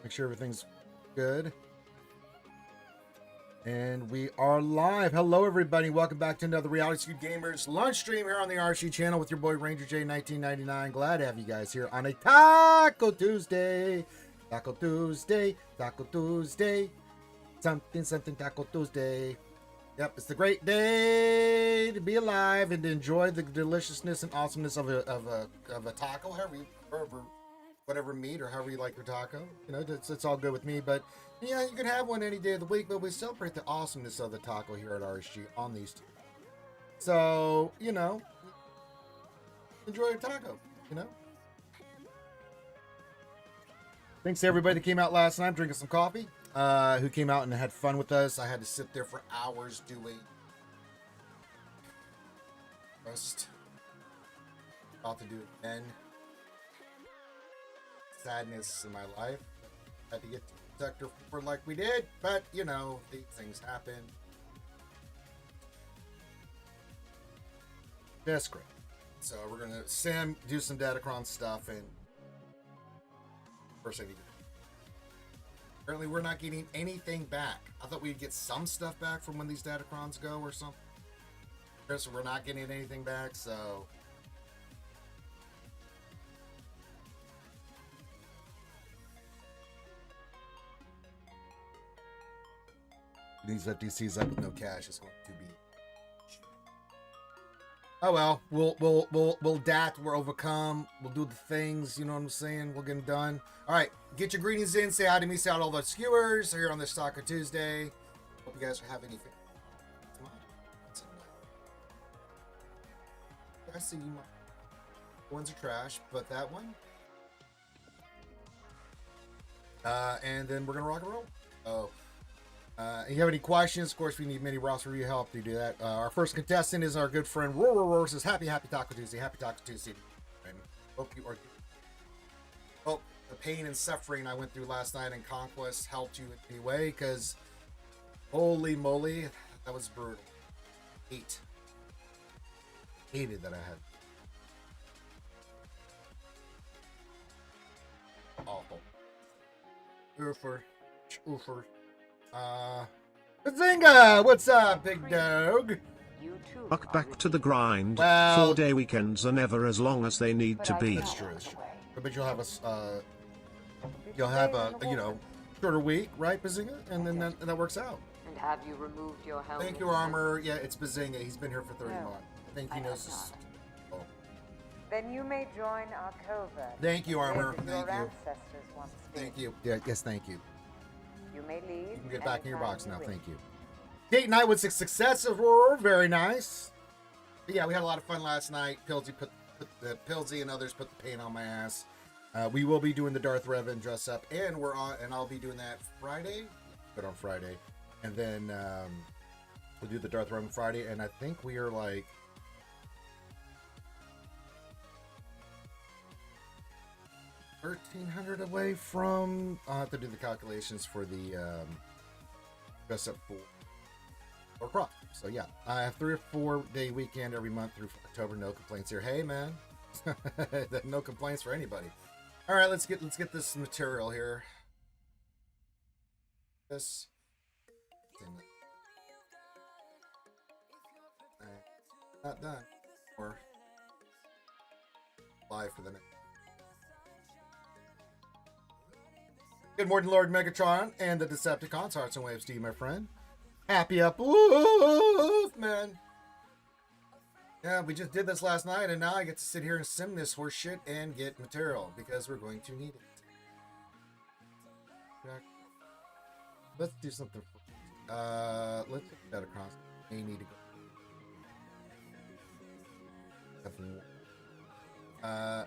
Make sure everything's good. And we are live. Hello, everybody. Welcome back to another Reality Scoop Gamers lunch stream here on the RC channel with your boy Ranger J 1999. Glad to have you guys here on a Taco Tuesday. Taco Tuesday. Taco Tuesday. Something Taco Tuesday. Yep, it's the great day to be alive and to enjoy the deliciousness and awesomeness of a taco, however you prefer, whatever meat or however you like your taco. You know, it's all good with me. But yeah, you can have one any day of the week. But we celebrate the awesomeness of the taco here at RSG on these two. So you know, enjoy your taco. You know. Thanks to everybody that came out last night drinking some coffee. Who came out and had fun with us. I had to sit there for hours doing just about to do it again. Sadness in my life. Had to get to the sector for like we did, but you know, these things happen. That's great. So we're gonna do some Datacron stuff, and first I need to. Apparently, we're not getting anything back. I thought we'd get some stuff back from when these Datacrons go or something. So we're not getting anything back, so. These FTCs up with no cash is going to be. Oh well, we'll adapt, we'll overcome, we'll do the things, you know what I'm saying? We'll get them done. All right, get your greetings in, say hi to me, say hi to all the skewers here on this Taco Tuesday. Hope you guys are having anything. Come on. I see you. Ones are trash, but that one. And then we're gonna rock and roll. Oh. If you have any questions, of course, we need mini roster review help to do that. Our first contestant is our good friend Roar says, Happy Taco Tuesday. Happy Taco Tuesday. And hope you are. Hope the pain and suffering I went through last night in Conquest helped you in any way, because holy moly, that was brutal. Hated that I had. Awful. Oofer. Bazinga! What's up, big dog? Back to the grind. Well, 4-day weekends are never as long as they need to be. That's true. But you'll have a you know, shorter week, right, Bazinga? And then that works out. And have you removed your helmet? Thank you, Armor. Yeah, it's Bazinga. He's been here for 30 months. I think he knows this. Oh. Then you may join our covert. Thank you, Armor. Thank Thank you. Ancestors once Thank you. Yeah, yes, thank you. You may leave. You can get back in your box now. anytime you Thank you. Date night was a success of Roar. Very nice. But yeah, we had a lot of fun last night. Pilsy and others put the paint on my ass. We will be doing the Darth Revan dress up, and I'll be doing that Friday. But on Friday, and then we'll do the Darth Revan Friday, and I think we are like 1,300 away from. I'll have to do the calculations for the dress up for crop. So yeah, I have 3 or 4 day weekend every month through October. No complaints here. Hey man, no complaints for anybody. All right, let's get this material here. This. Not done. Or live for the next. Good morning, Lord Megatron and the Decepticons. Hearts and waves to you, my friend. Happy uplift, man. Yeah, we just did this last night, and now I get to sit here and sim this horse shit and get material, because we're going to need it. Let's do something. Let's get that across. May need to go.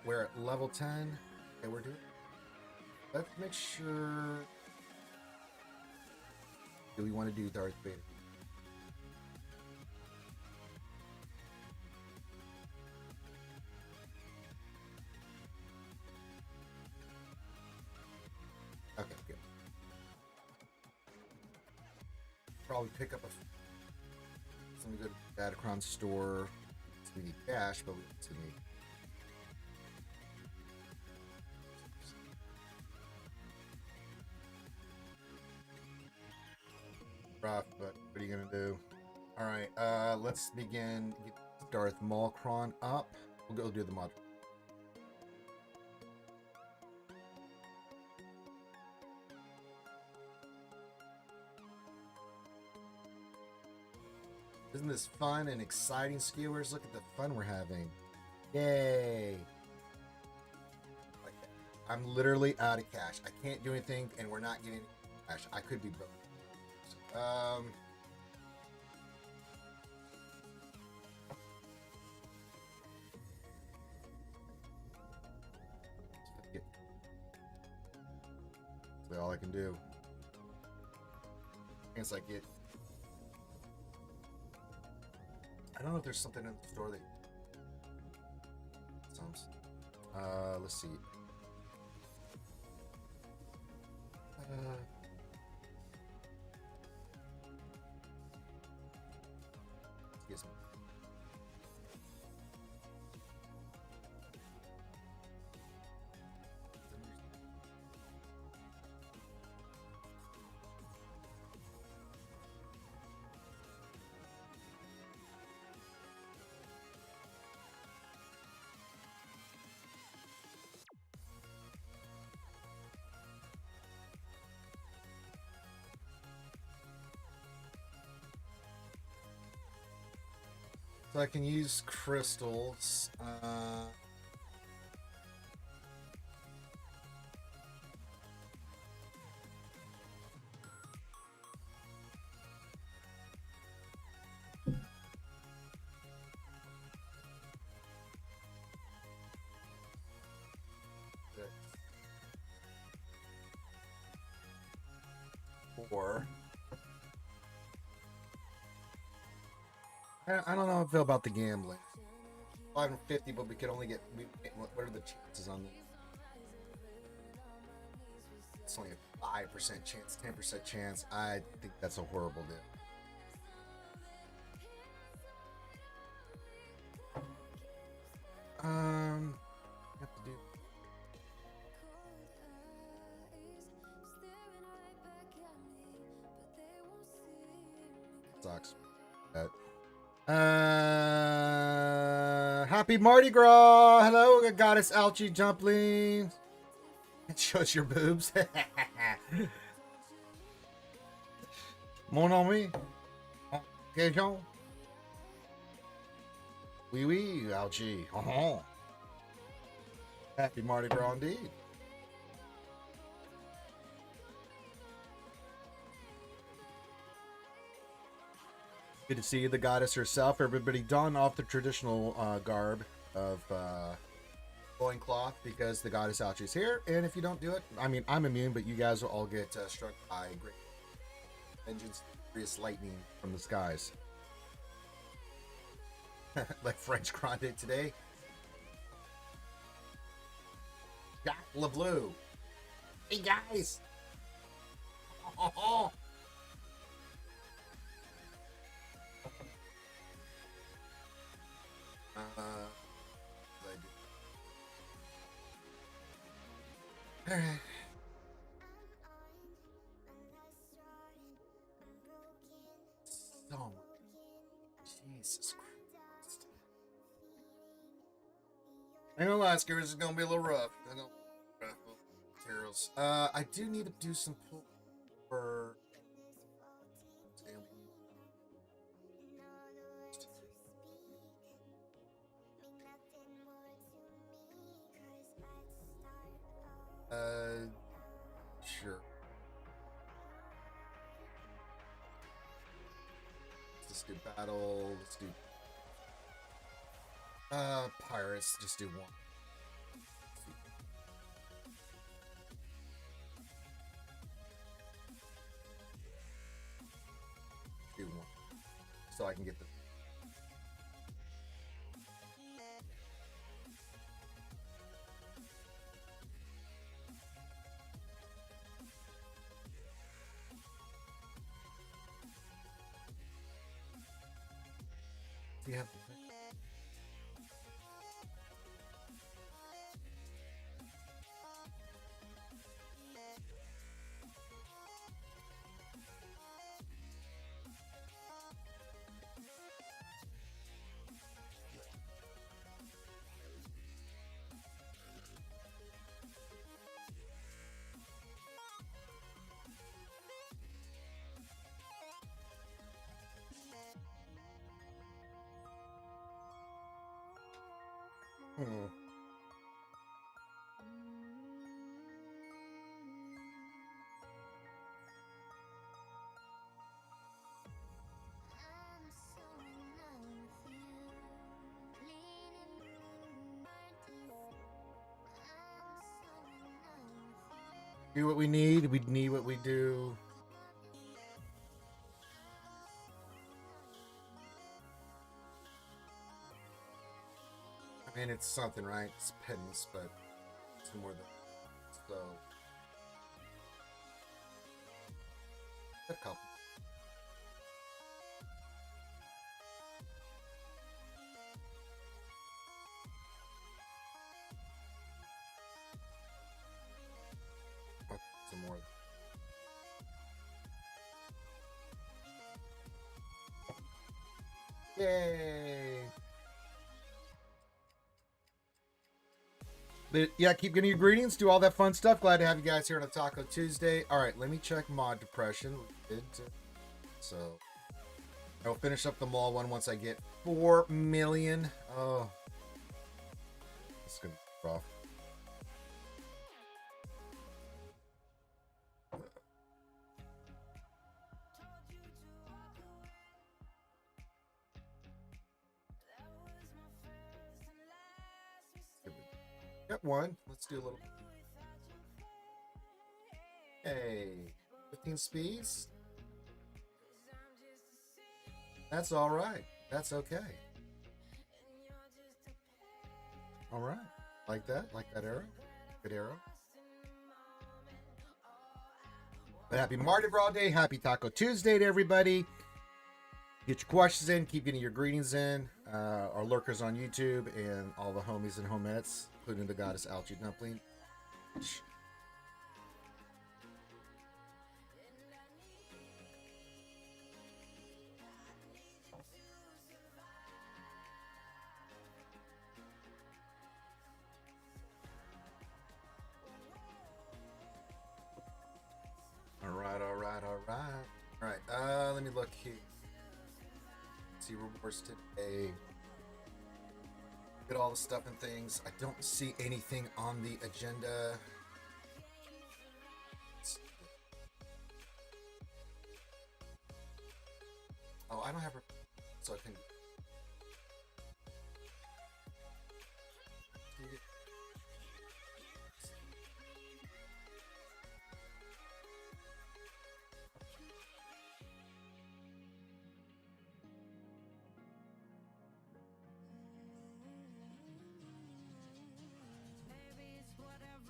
We're at level 10. Okay, we're doing. Let's make sure. Do we want to do Darth Vader? Okay, good. Probably pick up some good Datacron store. We need cash, but we also need. rough, but what are you gonna do? All right, let's begin. Get Darth Maulcron up. We'll go do the mod. Isn't this fun and exciting, skewers? Look at the fun we're having. Yay. Like that. I'm literally out of cash. I can't do anything, and we're not getting cash. I could be broke. That's all I can do. It's like it. I don't know if there's something in the store that sounds. Let's see. Yes. So I can use crystals. Or I don't know how I feel about the gambling. 550, but we could only get. What are the chances on that? It's only a 5% chance, 10% chance. I think that's a horrible deal. Have to do. Sucks. Happy Mardi Gras! Hello, Goddess Alchi Jumpling. It shows your boobs. Mon ami. Okay, Jean. Oui, oui, Alchi. Uh-huh. Happy Mardi Gras indeed. Good to see the goddess herself. Everybody don off the traditional garb of loincloth because the goddess Alchi is here. And if you don't do it, I mean, I'm immune, but you guys will all get struck by great vengeance, furious lightning from the skies. Like French Grande today. Jack LeBlue. Hey, guys. Oh. All right. So, Jesus Christ. I ain't gonna lie, Scary, this is gonna be a little rough. Materials. I do need to do some pull for. Sure. Let's do battle. Let's do pirates. Just do one. Do one. So I can get the. Yeah. Hmm. Do what we need. We need what we do. I mean, it's something, right? It's pittance, but it's more than so. A couple. Some more. Yay! But yeah, keep getting your greetings. Do all that fun stuff. Glad to have you guys here on a Taco Tuesday. All right, let me check mod depression. So I'll finish up the mall one once I get 4 million. Oh, it's gonna be rough. Got one. Let's do a little. Hey, 15 speeds. That's all right. That's okay. All right. Like that? Like that arrow? Good arrow. But happy Mardi Gras Day. Happy Taco Tuesday to everybody. Get your questions in. Keep getting your greetings in. Our lurkers on YouTube and all the homies and homettes, including the goddess Algae Dumpling. All right. Let me look here. See rewards today. Get all the stuff and things. I don't see anything on the agenda. Oh, I don't have. So I can.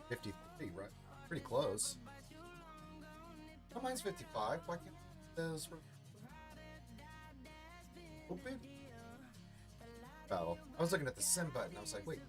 $53, right? Pretty close. Oh, mine's 55. Why can't those? Open. Oh, I was looking at the sim button. I was like, wait.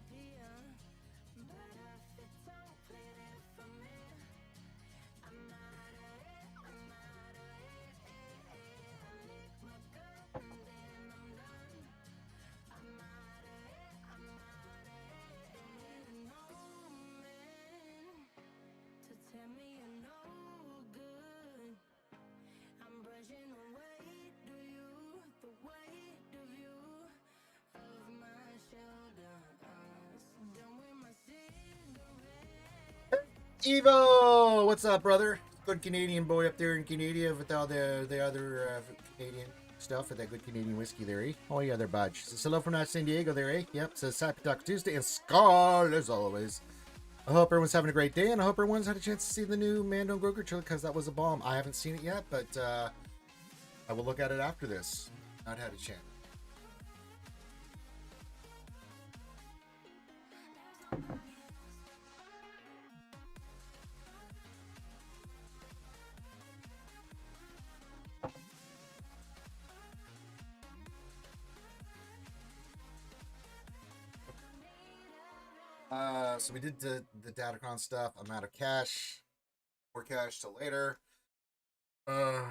Evo, what's up, brother? Good Canadian boy up there in Canada with all the other Canadian stuff with that good Canadian whiskey there, eh? Oh yeah, there, Budge. Says hello from San Diego there, eh? Yep. Says Happy Taco Tuesday and Skull as always. I hope everyone's having a great day, and I hope everyone's had a chance to see the new Mando Grogu trailer because that was a bomb. I haven't seen it yet, but I will look at it after this. Not had a chance. So we did the Datacron stuff. I'm out of cash. More cash till later. God.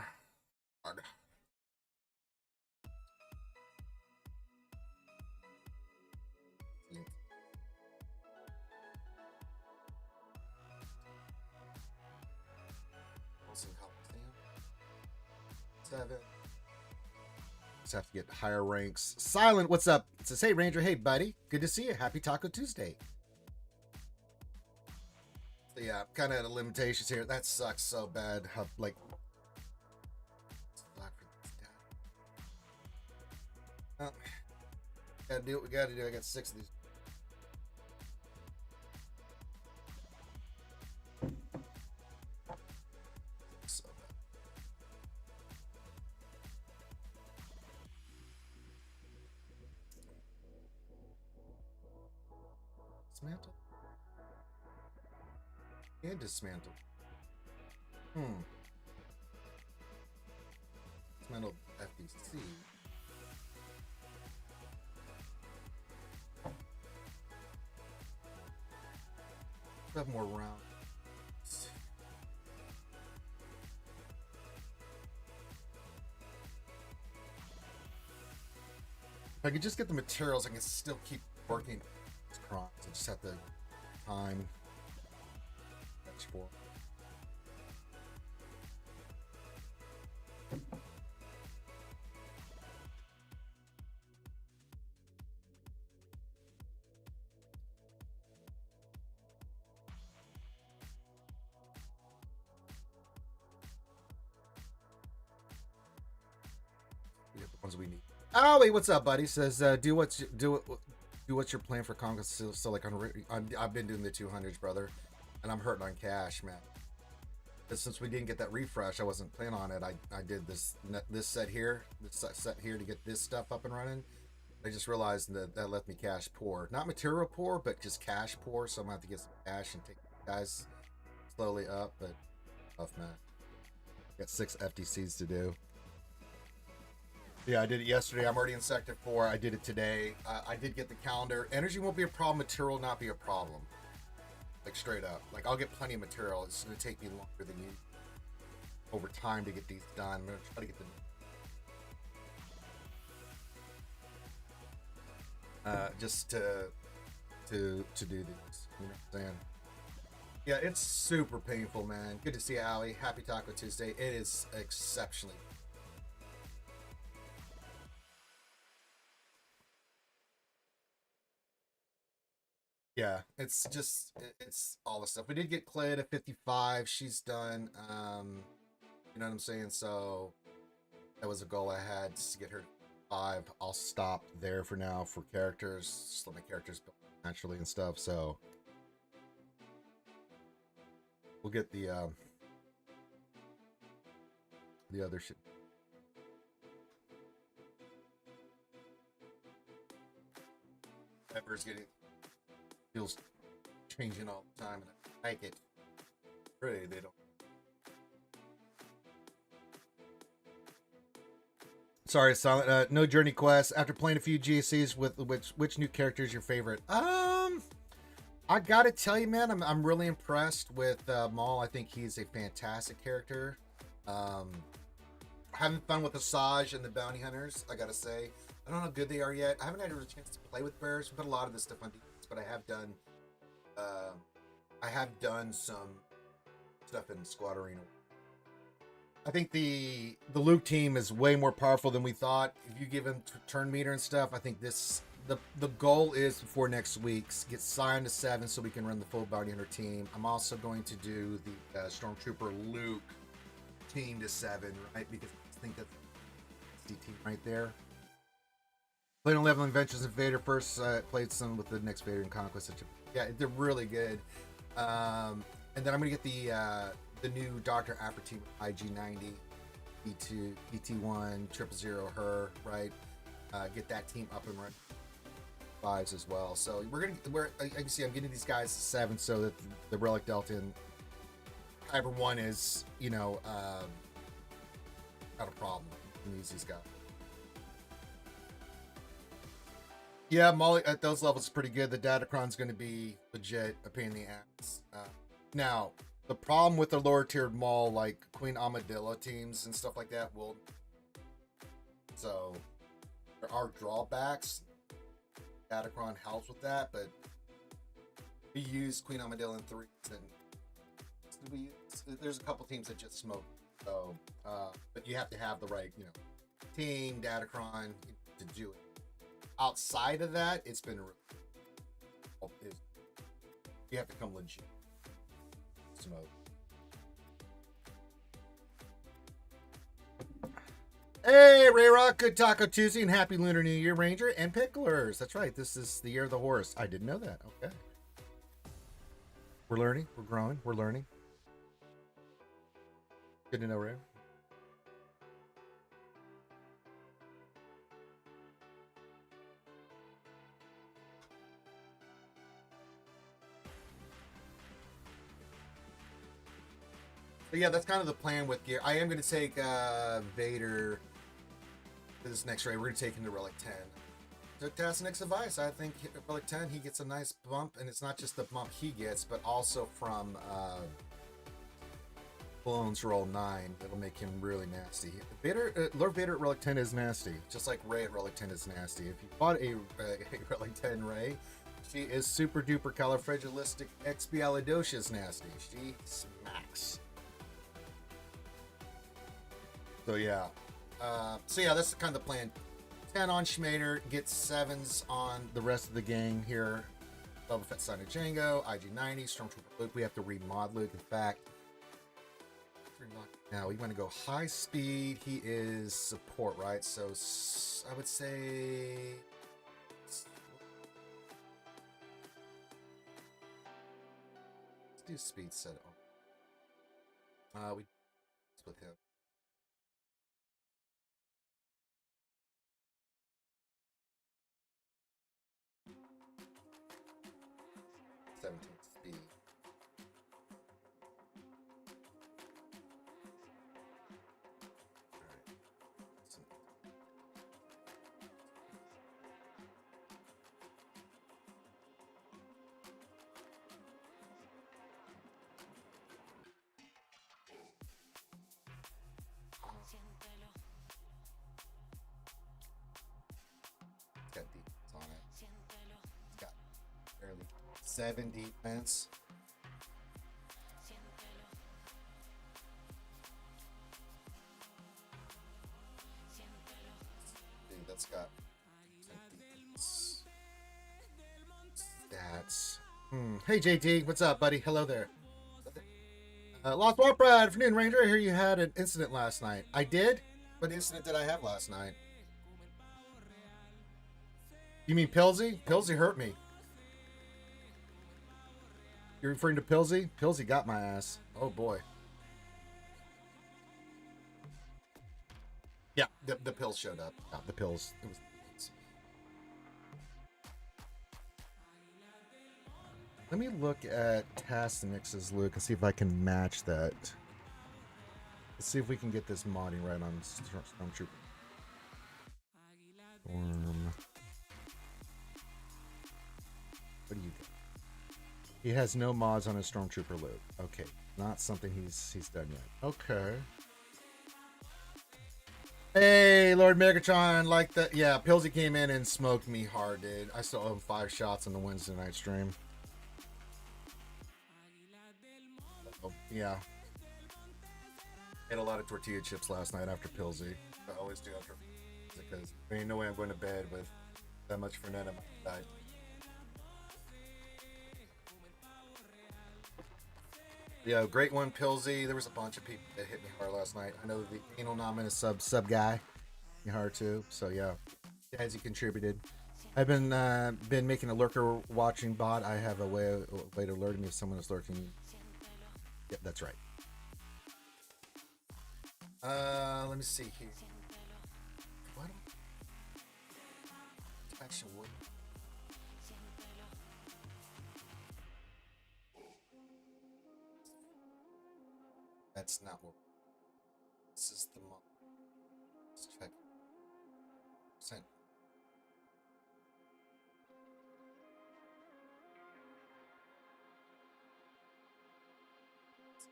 Wilson Coliseum. 7. Just have to get higher ranks. Silent, what's up? It says, hey Ranger, hey buddy. Good to see you. Happy Taco Tuesday. So yeah, kind of the limitations here. That sucks so bad. How, like, gotta do what we gotta do. I got 6 of these. So bad. Dismantle. And dismantle. Dismantle FDC. Have more rounds. If I could just get the materials, I can still keep working. I just have the time. For. We get the ones we need. Oh wait, what's up, buddy? Says do what's your plan for conquest. So like I've been doing the 200s, brother, and I'm hurting on cash, man. But since we didn't get that refresh, I wasn't planning on it. I did this set here, to get this stuff up and running. I just realized that left me cash poor, not material poor, but just cash poor. So I'm gonna have to get some cash and take you guys slowly up. But tough, man. Got 6 FTCs to do. Yeah, I did it yesterday. I'm already in Sector 4. I did it today. I did get the calendar. Energy won't be a problem. Material not be a problem. Like, straight up. Like, I'll get plenty of material. It's going to take me longer than you over time to get these done. I'm going to try to get them just to do these. You know what I'm saying? Yeah, it's super painful, man. Good to see you, Allie. Happy Taco Tuesday. It is exceptionally. Yeah, it's all the stuff. We did get Clay at 55. She's done. You know what I'm saying? So that was a goal I had, just to get her to 5. I'll stop there for now for characters. Just let my characters build naturally and stuff. So we'll get the other shit. Pepper's getting feels changing all the time, and I like it. Really, they don't. Sorry, Silent. No Journey Quest. After playing a few GSCs, with which new character is your favorite? I gotta tell you, man, I'm really impressed with Maul. I think he's a fantastic character. Having fun with Asajj and the Bounty Hunters, I gotta say. I don't know how good they are yet. I haven't had a chance to play with bears. We've got a lot of this stuff on defense, but I have done some stuff in Squad Arena. I think the Luke team is way more powerful than we thought. If you give them turn meter and stuff, I think the goal is before next week, get signed to 7 so we can run the full Bounty Hunter team. I'm also going to do the Stormtrooper Luke team to 7, right? Because I think that's the team right there. Played on Leveling Adventures of Vader first. Played some with the next Vader and Conquest. Yeah, they're really good. And then I'm gonna get the new Dr. Apper team, IG90, E2, ET1, 000, her, right? Get that team up and running. 5s as well. So I can see I'm getting these guys to 7 so that the Relic Delta and Kyber 1 is, you know, not a problem. You can use these guys. Yeah, Molly at those levels is pretty good. The Datacron's going to be legit a pain in the ass. Now, the problem with the lower tiered Maul, like Queen Armadillo teams and stuff like that, so there are drawbacks. Datacron helps with that, but we use Queen Armadillo in 3s, and there's a couple teams that just smoke. So, but you have to have the right, you know, team, Datacron to do it. Outside of that, it's been you have to come legit. Smoke. Hey, Ray Rock, good Taco Tuesday and Happy Lunar New Year, Ranger and Picklers. That's right. This is the year of the horse. I didn't know that. Okay. We're learning. We're growing. We're learning. Good to know, Ray. But yeah, that's kind of the plan with gear. I am going to take Vader to this next raid. We're going to take him to Relic 10. Took Tasnic's advice. I think Relic 10, he gets a nice bump, and it's not just the bump he gets, but also from Balloons Roll 9. That'll make him really nasty. Vader, Lord Vader at Relic 10 is nasty, just like Ray at Relic 10 is nasty. If you bought a Relic 10 Ray, she is super duper califragilistic expialidocious nasty. She smacks. So yeah, that's kind of the plan. 10 on Schmader, get 7s on the rest of the gang here. Boba Fett, Son of Django, IG-90, Stormtrooper Luke. We have to remod Luke. In fact, now we want to go high speed. He is support, right? So I would say let's do speed set. We split him. 17 speed. Alright. It's got defense on it. It's got barely 7 defense. Dude, that's got 10 defense. Stats. Hey JT, what's up, buddy? Hello there. Lost Warp afternoon, Ranger. I hear you had an incident last night. I did? What incident did I have last night? You mean Pilsy? Pilsy hurt me. You're referring to Pilsy? Pilsy got my ass. Oh boy. Yeah, the pills showed up. Yeah, the pills. It was. Let me look at Tasnix's Luke and see if I can match that. Let's see if we can get this modding right on Stormtrooper. Storm. What do you get? He has no mods on his Stormtrooper Luke. Okay, not something he's done yet. Okay. Hey, Lord Megatron, like that. Yeah, Pilsy came in and smoked me hard, dude. I still owe him 5 shots on the Wednesday night stream. Oh, yeah. Ate a lot of tortilla chips last night after Pilsy. I always do after, because there ain't no way I'm going to bed with that much Fernet on my diet. Yeah, great one, Pilsy. There was a bunch of people that hit me hard last night. I know the Anal Nominous sub guy hit me hard too. So yeah, guys, he contributed. I've been making a lurker watching bot. I have a way to alert me if someone is lurking. Yep, that's right. Let me see here. What? Action wood. That's not what. This is the month. Let's check. Sent.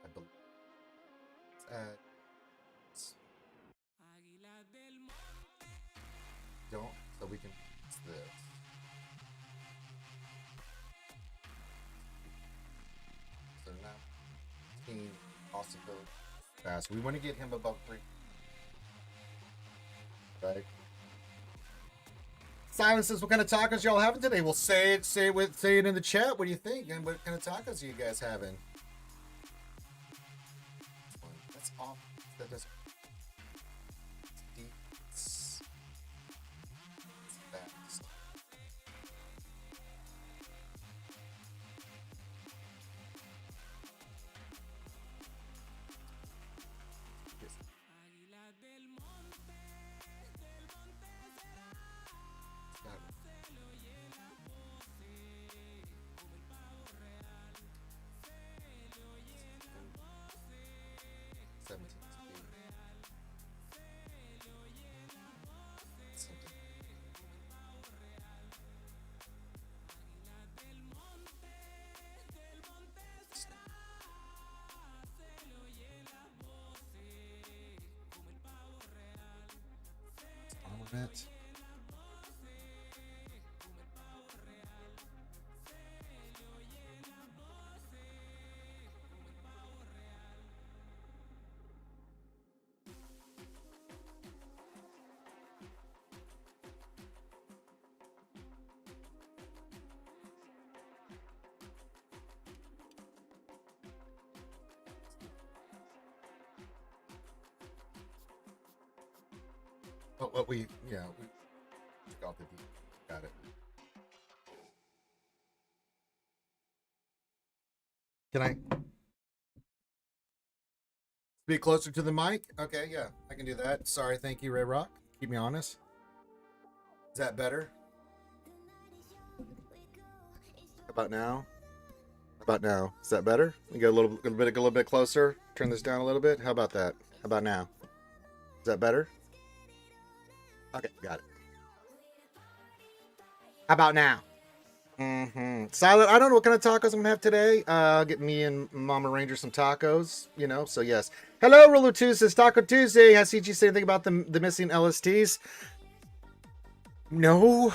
I believe. Let's add. Don't, so we can. It's this. So now, team possibility fast. We want to get him above 3. Right. Silence says, what kind of tacos y'all having today? Well, say it in the chat. What do you think? And what kind of tacos are you guys having? That's off. That does. It. But what we took off the D. Got it. Can I speak closer to the mic? Okay, yeah, I can do that. Sorry, thank you, Ray Rock. Keep me honest. Is that better? How about now? How about now? Is that better? We get a little bit closer. Turn this down a little bit. How about that? How about now? Is that better? Okay, got it. How about now? Silent, I don't know what kind of tacos I'm gonna have today. Get me and Mama Ranger some tacos, you know. So yes. Hello, Rulu Tuesday, Taco Tuesday. Has CG said anything about the missing LSTs? No.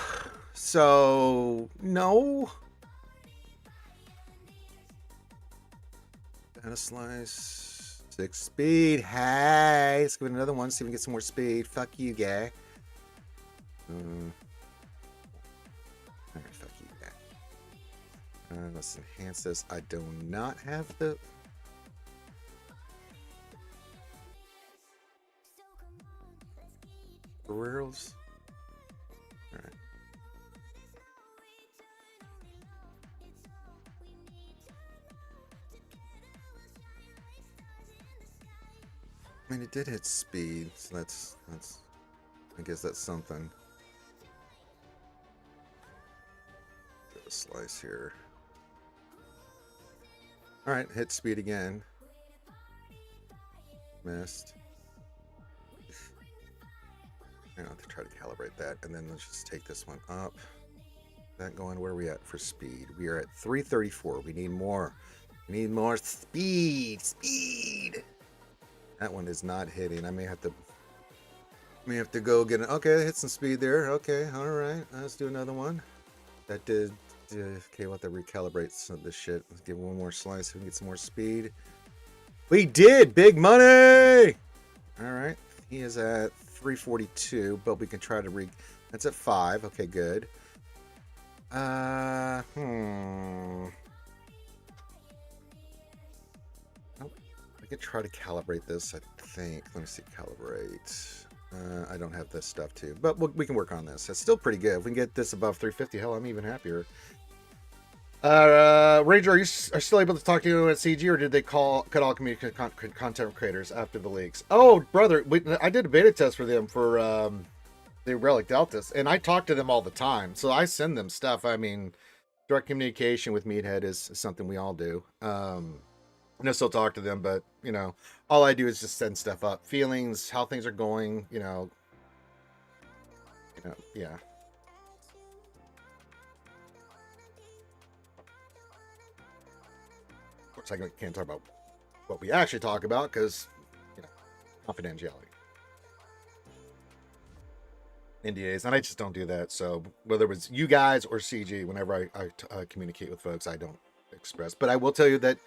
So no. And a slice. 6 speed. Hey, let's give it another one. See if we can get some more speed. Fuck you, gay. Alright, fuck you, guy. Let's enhance this. I do not have the... Rails. Alright. I mean, it did hit speed, so that's I guess that's something. Get a slice here. All right, hit speed again. Missed. I have to try to calibrate that, and then let's just take this one up. That going, where are we at for speed? We are at 334. We need more. We need more speed. Speed. That one is not hitting. I may have to go get it. Okay, hit some speed there. Okay, all right. Let's do another one. That did. Okay, we'll have to recalibrate some of this shit. Let's give one more slice so we can get some more speed. We did! Big money! All right. He is at 342, but we can try to That's at 5. Okay, good. Nope. I could try to calibrate this, I think. Let me see, calibrate. I don't have this stuff too, but we can work on this. It's still pretty good. If we can get this above 350, hell, I'm even happier. Ranger, are you still able to talk to you at CG, or did they cut all content creators after the leaks? Oh, brother, I did a beta test for them for the Relic Deltas, and I talk to them all the time, so I send them stuff. I mean, direct communication with Meathead is something we all do. I still talk to them, but you know, all I do is just send stuff up, feelings, how things are going, you know, yeah. Of course, I can't talk about what we actually talk about because, you know, confidentiality, NDAs, and I just don't do that. So whether it was you guys or CG, whenever I communicate with folks, I don't express. But I will tell you that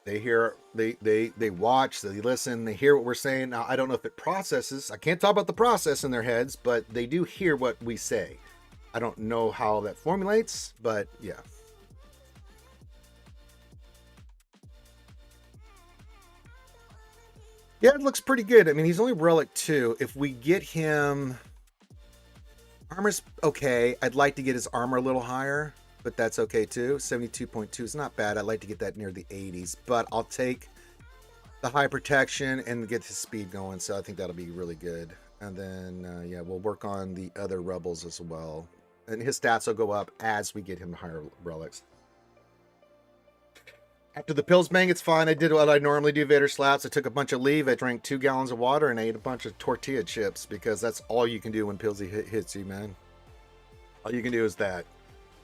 They hear, they watch, they listen, they hear what we're saying. Now, I don't know if it processes. I can't talk about the process in their heads, but they do hear what we say. I don't know how that formulates, but yeah. Yeah, it looks pretty good. I mean, he's only Relic 2. If we get him... Armor's okay. I'd like to get his armor a little higher, but that's okay too. 72.2 is not bad. I'd like to get that near the 80s, but I'll take the high protection and get his speed going, so I think that'll be really good. And then, yeah, we'll work on the other rebels as well. And his stats will go up as we get him higher relics. After the pills bang, it's fine. I did what I normally do, Vader slaps. I took a bunch of leave. I drank 2 gallons of water and I ate a bunch of tortilla chips because that's all you can do when Pillsy hits you, man. All you can do is that.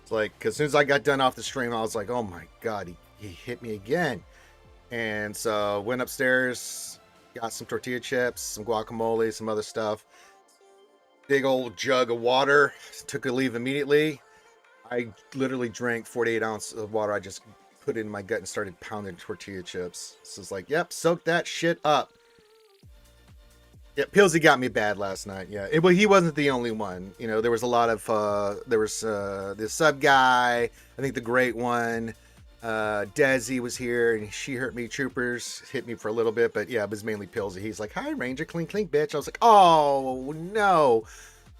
It's like, as soon as I got done off the stream, I was like, oh my God, he hit me again. And so went upstairs, got some tortilla chips, some guacamole, some other stuff. Big old jug of water. Took a leave immediately. I literally drank 48 ounces of water. I just put it in my gut and started pounding tortilla chips. So it's like, yep, soak that shit up. Yeah, Pillsy got me bad last night. Yeah, well, he wasn't the only one. You know, there was a lot of, there was the sub guy, I think the great one. Desi was here and she hurt me. Troopers hit me for a little bit, but yeah, it was mainly Pillsy. He's like, hi, Ranger, clink, clink, bitch. I was like, oh, no.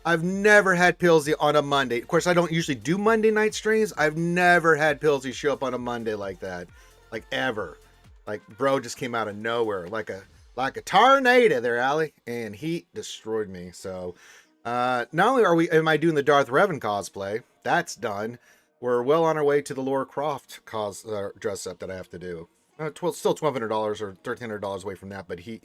I've never had Pillsy on a Monday. Of course, I don't usually do Monday night streams. I've never had Pillsy show up on a Monday like that. Like, ever. Like, bro just came out of nowhere. Like a tornado there, Allie. And he destroyed me. So, not only am I doing the Darth Revan cosplay, that's done. We're well on our way to the Laura Croft dress up that I have to do. Still $1,200 or $1,300 away from that, but he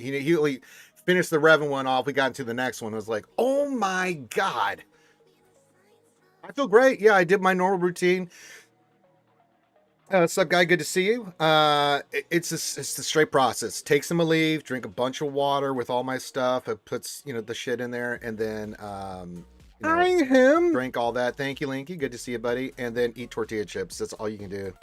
finished the Revan one off. We got into the next one. I was like, oh my God. I feel great. Yeah, I did my normal routine. What's up, guy? Good to see you. It's a straight process. Take some leave, drink a bunch of water with all my stuff. It puts, the shit in there, and then drink all that. Thank you, Linky. Good to see you, buddy. And then eat tortilla chips. That's all you can do.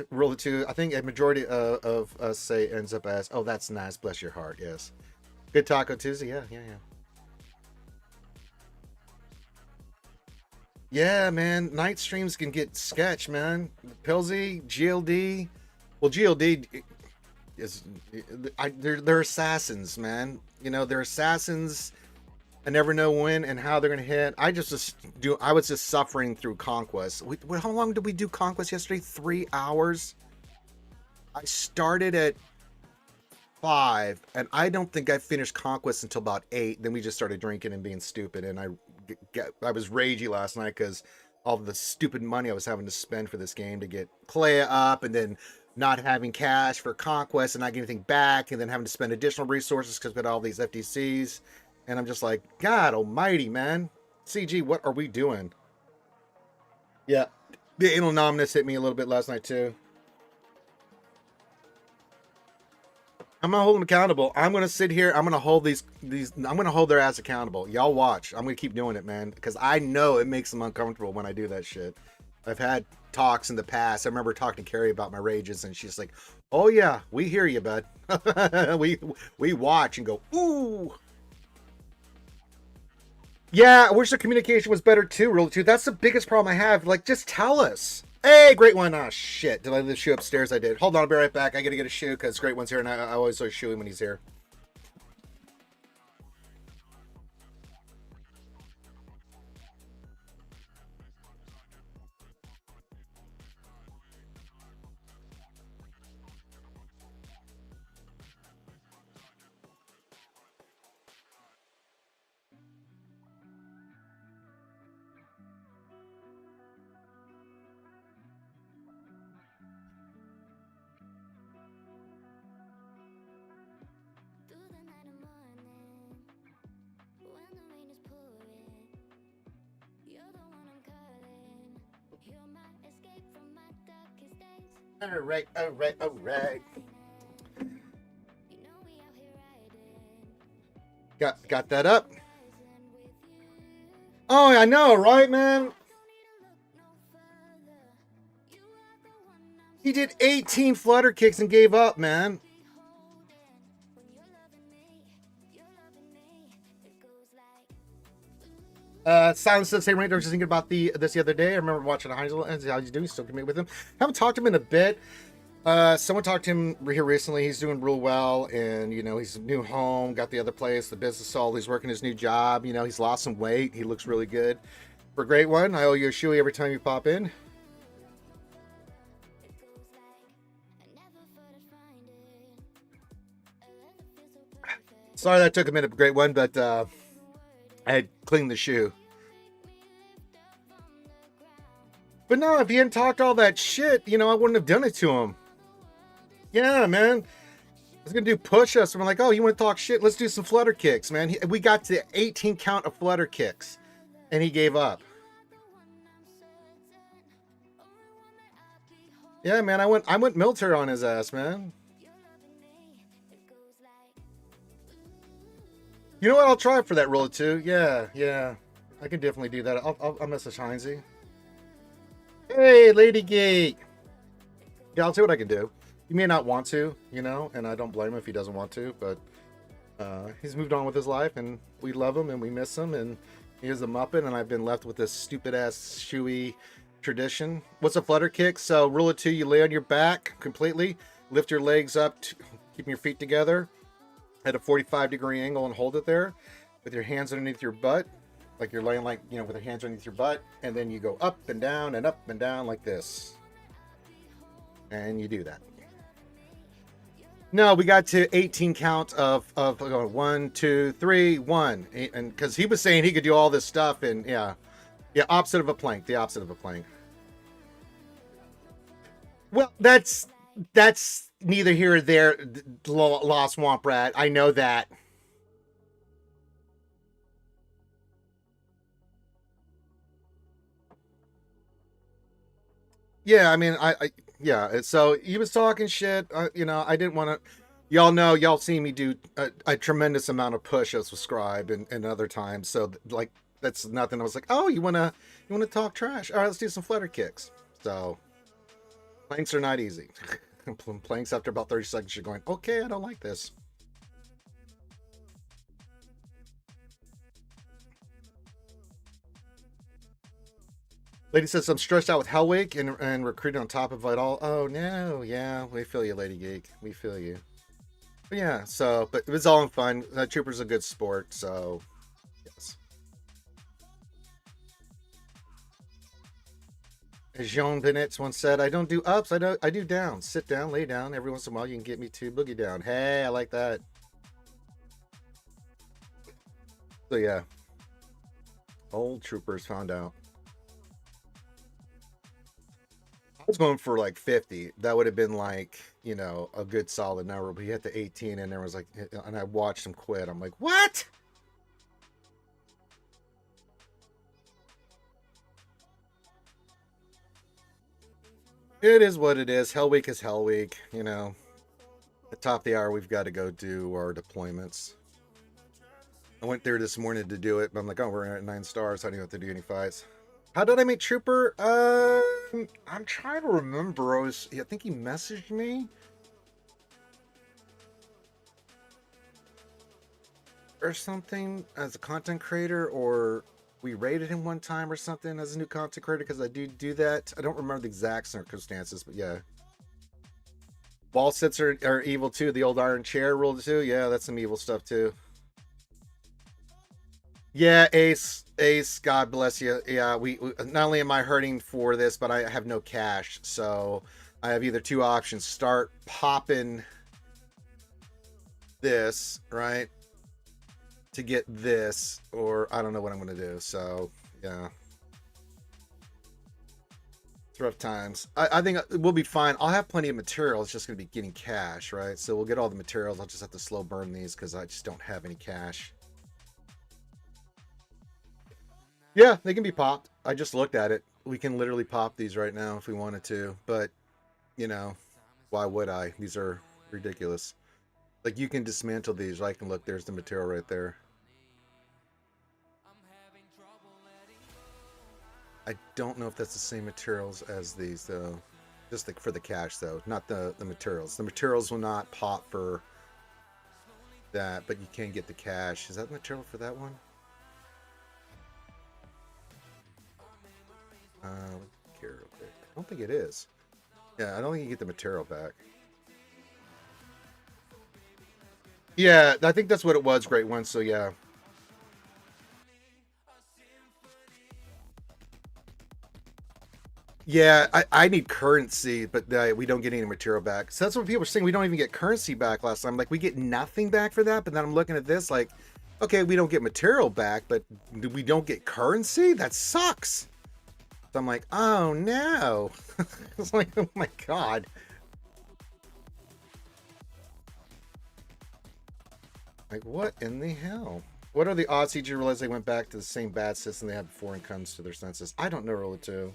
Rule of 2. I think a majority of us say ends up as, oh, that's nice. Bless your heart. Yes. Good Taco Tuesday. Yeah. Yeah, man. Night streams can get sketch, man. Pillsy, GLD. Well, GLD is they're assassins, man. They're assassins. I never know when and how they're gonna hit. I was just suffering through Conquest. How long did we do Conquest yesterday? 3 hours. I started at 5, and I don't think I finished Conquest until about 8. Then we just started drinking and being stupid, and I was ragey last night because all the stupid money I was having to spend for this game to get Clea up, and then not having cash for Conquest and not getting anything back, and then having to spend additional resources because we had all these FTCs. And I'm just like, God almighty, man. CG, what are we doing? Yeah. The anal nominus hit me a little bit last night, too. I'm going to hold them accountable. I'm going to sit here. I'm going to hold I'm going to hold their ass accountable. Y'all watch. I'm going to keep doing it, man. Because I know it makes them uncomfortable when I do that shit. I've had talks in the past. I remember talking to Carrie about my rages, and she's like, oh, yeah, we hear you, bud. we watch and go, ooh. Yeah, I wish the communication was better too, really too. That's the biggest problem I have. Like, just tell us. Hey, Great One. Oh, shit. Did I leave the shoe upstairs? I did. Hold on, I'll be right back. I gotta get a shoe because Great One's here, and I always shoe him when he's here. All right. Got that up. Oh, I know, right, man? He did 18 flutter kicks and gave up, man. Silence says, "Hey, Randy, I was just thinking about this the other day. I remember watching Heinzel and how he's doing. Still commit with him. Haven't talked to him in a bit. Someone talked to him here recently. He's doing real well, and you know, he's a new home, got the other place, the business sold. He's working his new job. You know, he's lost some weight. He looks really good. For a great one, I owe you a shoey every time you pop in." Sorry that took a minute, great one, but I had cleaned the shoe. But no, if he hadn't talked all that shit, you know, I wouldn't have done it to him. Yeah, man. I was going to do push-ups. And I'm like, oh, you want to talk shit? Let's do some flutter kicks, man. We got to 18 count of flutter kicks, and he gave up. Yeah, man, I went military on his ass, man. You know what? I'll try for that roll too. Yeah. I can definitely do that. I'll message Heinzie. Hey, Lady Geek. Yeah, I'll see what I can do. He may not want to, you know, and I don't blame him if he doesn't want to, but he's moved on with his life, and we love him and we miss him, and he is a Muppet, and I've been left with this stupid-ass shoey tradition. What's a flutter kick? So rule of two, you lay on your back completely, lift your legs up, keeping your feet together at a 45-degree angle and hold it there with your hands underneath your butt, like you're laying like, you know, with your hands underneath your butt, and then you go up and down like this. And you do that. No, we got to 18 count of 1, 2, 3, 1. And because he was saying he could do all this stuff, and yeah, opposite of a plank, the opposite of a plank. Well, that's neither here or there, Lost Swamp Rat. I know that. Yeah, I mean, yeah. So he was talking shit. You know, I didn't want to. Y'all know, y'all see me do a tremendous amount of push-ups with Scribe and other times. So like, that's nothing. I was like, oh, you wanna talk trash? All right, let's do some flutter kicks. So planks are not easy. Planks after about 30 seconds, you're going, okay, I don't like this. Lady says, I'm stressed out with Hell Week and recruiting on top of it all. Oh, no. Yeah, we feel you, Lady Geek. We feel you. But yeah, so, but it was all in fun. Trooper's a good sport, so, yes. As Jean Benitz once said, I don't do ups, I do downs. Sit down, lay down. Every once in a while, you can get me to boogie down. Hey, I like that. So, yeah. Old Troopers found out. I was going for like 50. That would have been like, you know, a good solid number. But he hit the 18 and there was like, and I watched him quit. I'm like, what? It is what it is. Hell Week is Hell Week. You know, at the top of the hour, we've got to go do our deployments. I went there this morning to do it, but I'm like, oh, we're at 9 stars. I don't have to do any fights. How did I meet Trooper? I'm trying to remember. I think he messaged me or something as a content creator, or we rated him one time or something as a new content creator, because I do that. I don't remember the exact circumstances, but yeah. Wall sits are evil too. The old iron chair rule too. Yeah, that's some evil stuff too. Yeah, Ace, God bless you. Yeah, we not only am I hurting for this, but I have no cash, so I have either two options: start popping this, right, to get this, or I don't know what I'm gonna do. So yeah, it's rough times. I think we'll be fine. I'll have plenty of material. It's just gonna be getting cash, right? So we'll get all the materials. I'll just have to slow burn these because I just don't have any cash. Yeah, they can be popped. I just looked at it. We can literally pop these right now if we wanted to. But, you know, why would I? These are ridiculous. Like, you can dismantle these. Right? And look, there's the material right there. I don't know if that's the same materials as these, though. Just for the cash though, not the materials. The materials will not pop for that, but you can get the cash. Is that the material for that one? Here real quick. I don't think it is. Yeah, I don't think you get the material back. Yeah, I think that's what it was, Great One. So yeah. Yeah, I need currency, but we don't get any material back. So that's what people are saying. We don't even get currency back last time. Like, we get nothing back for that. But then I'm looking at this like, okay, we don't get material back, but we don't get currency? That sucks. So I'm like, oh no. It's like, oh my God. Like, what in the hell? What are the odds CG realize they went back to the same bad system they had before and comes to their senses? I don't know, really, too.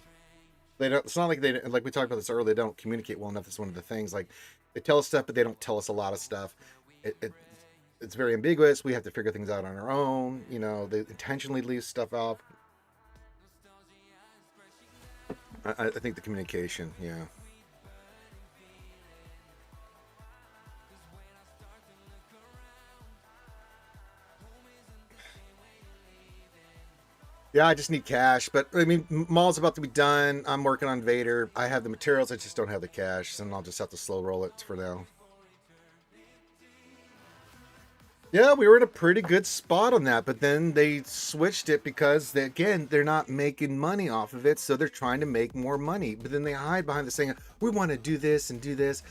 They don't. It's not like they, like we talked about this earlier. They don't communicate well enough. That's one of the things. Like, they tell us stuff, but they don't tell us a lot of stuff. It's very ambiguous. We have to figure things out on our own. You know, they intentionally leave stuff off. I think the communication, yeah. Yeah, I just need cash. But I mean, Mall's about to be done. I'm working on Vader. I have the materials. I just don't have the cash, and I'll just have to slow roll it for now. Yeah, we were in a pretty good spot on that, but then they switched it because again, they're not making money off of it, so they're trying to make more money. But then they hide behind the saying, "We want to do this and do this."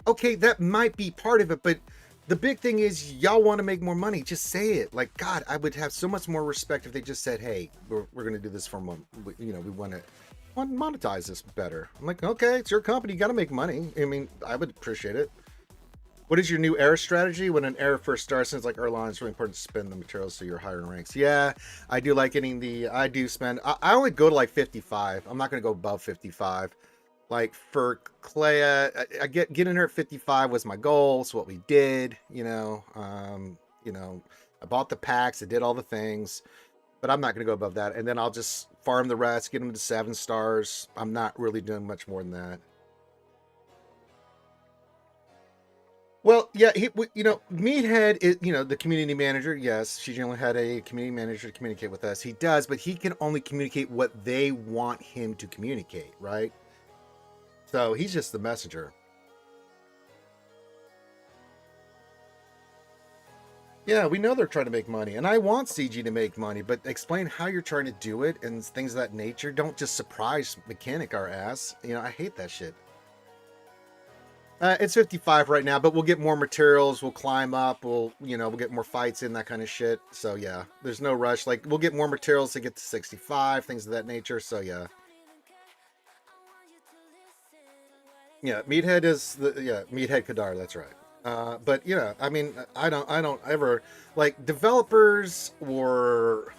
Okay, that might be part of it, but the big thing is y'all want to make more money. Just say it. Like, God, I would have so much more respect if they just said, "Hey, we're going to do this for one. You know, we want to monetize this better." I'm like, okay, it's your company. You got to make money. I mean, I would appreciate it. What is your new era strategy? When an era first starts, it's like Erlon, it's really important to spend the materials so you're higher in ranks. Yeah, I do like getting I do spend, I only go to like 55. I'm not going to go above 55. Like for Clea, I get in her at 55 was my goal. It's what we did, you know, I bought the packs, I did all the things, but I'm not going to go above that. And then I'll just farm the rest, get them to 7 stars. I'm not really doing much more than that. Well, yeah, Meathead is, the community manager. Yes, she generally had a community manager to communicate with us. He does, but he can only communicate what they want him to communicate, right? So he's just the messenger. Yeah, we know they're trying to make money, and I want CG to make money, but explain how you're trying to do it and things of that nature. Don't just surprise mechanic our ass. I hate that shit. It's 55 right now, but we'll get more materials. We'll climb up. We'll get more fights in, that kind of shit. So yeah, there's no rush. Like, we'll get more materials to get to 65, things of that nature. So yeah. Yeah, Meathead is Meathead Kadar, that's right. But yeah, I mean, I don't ever like developers or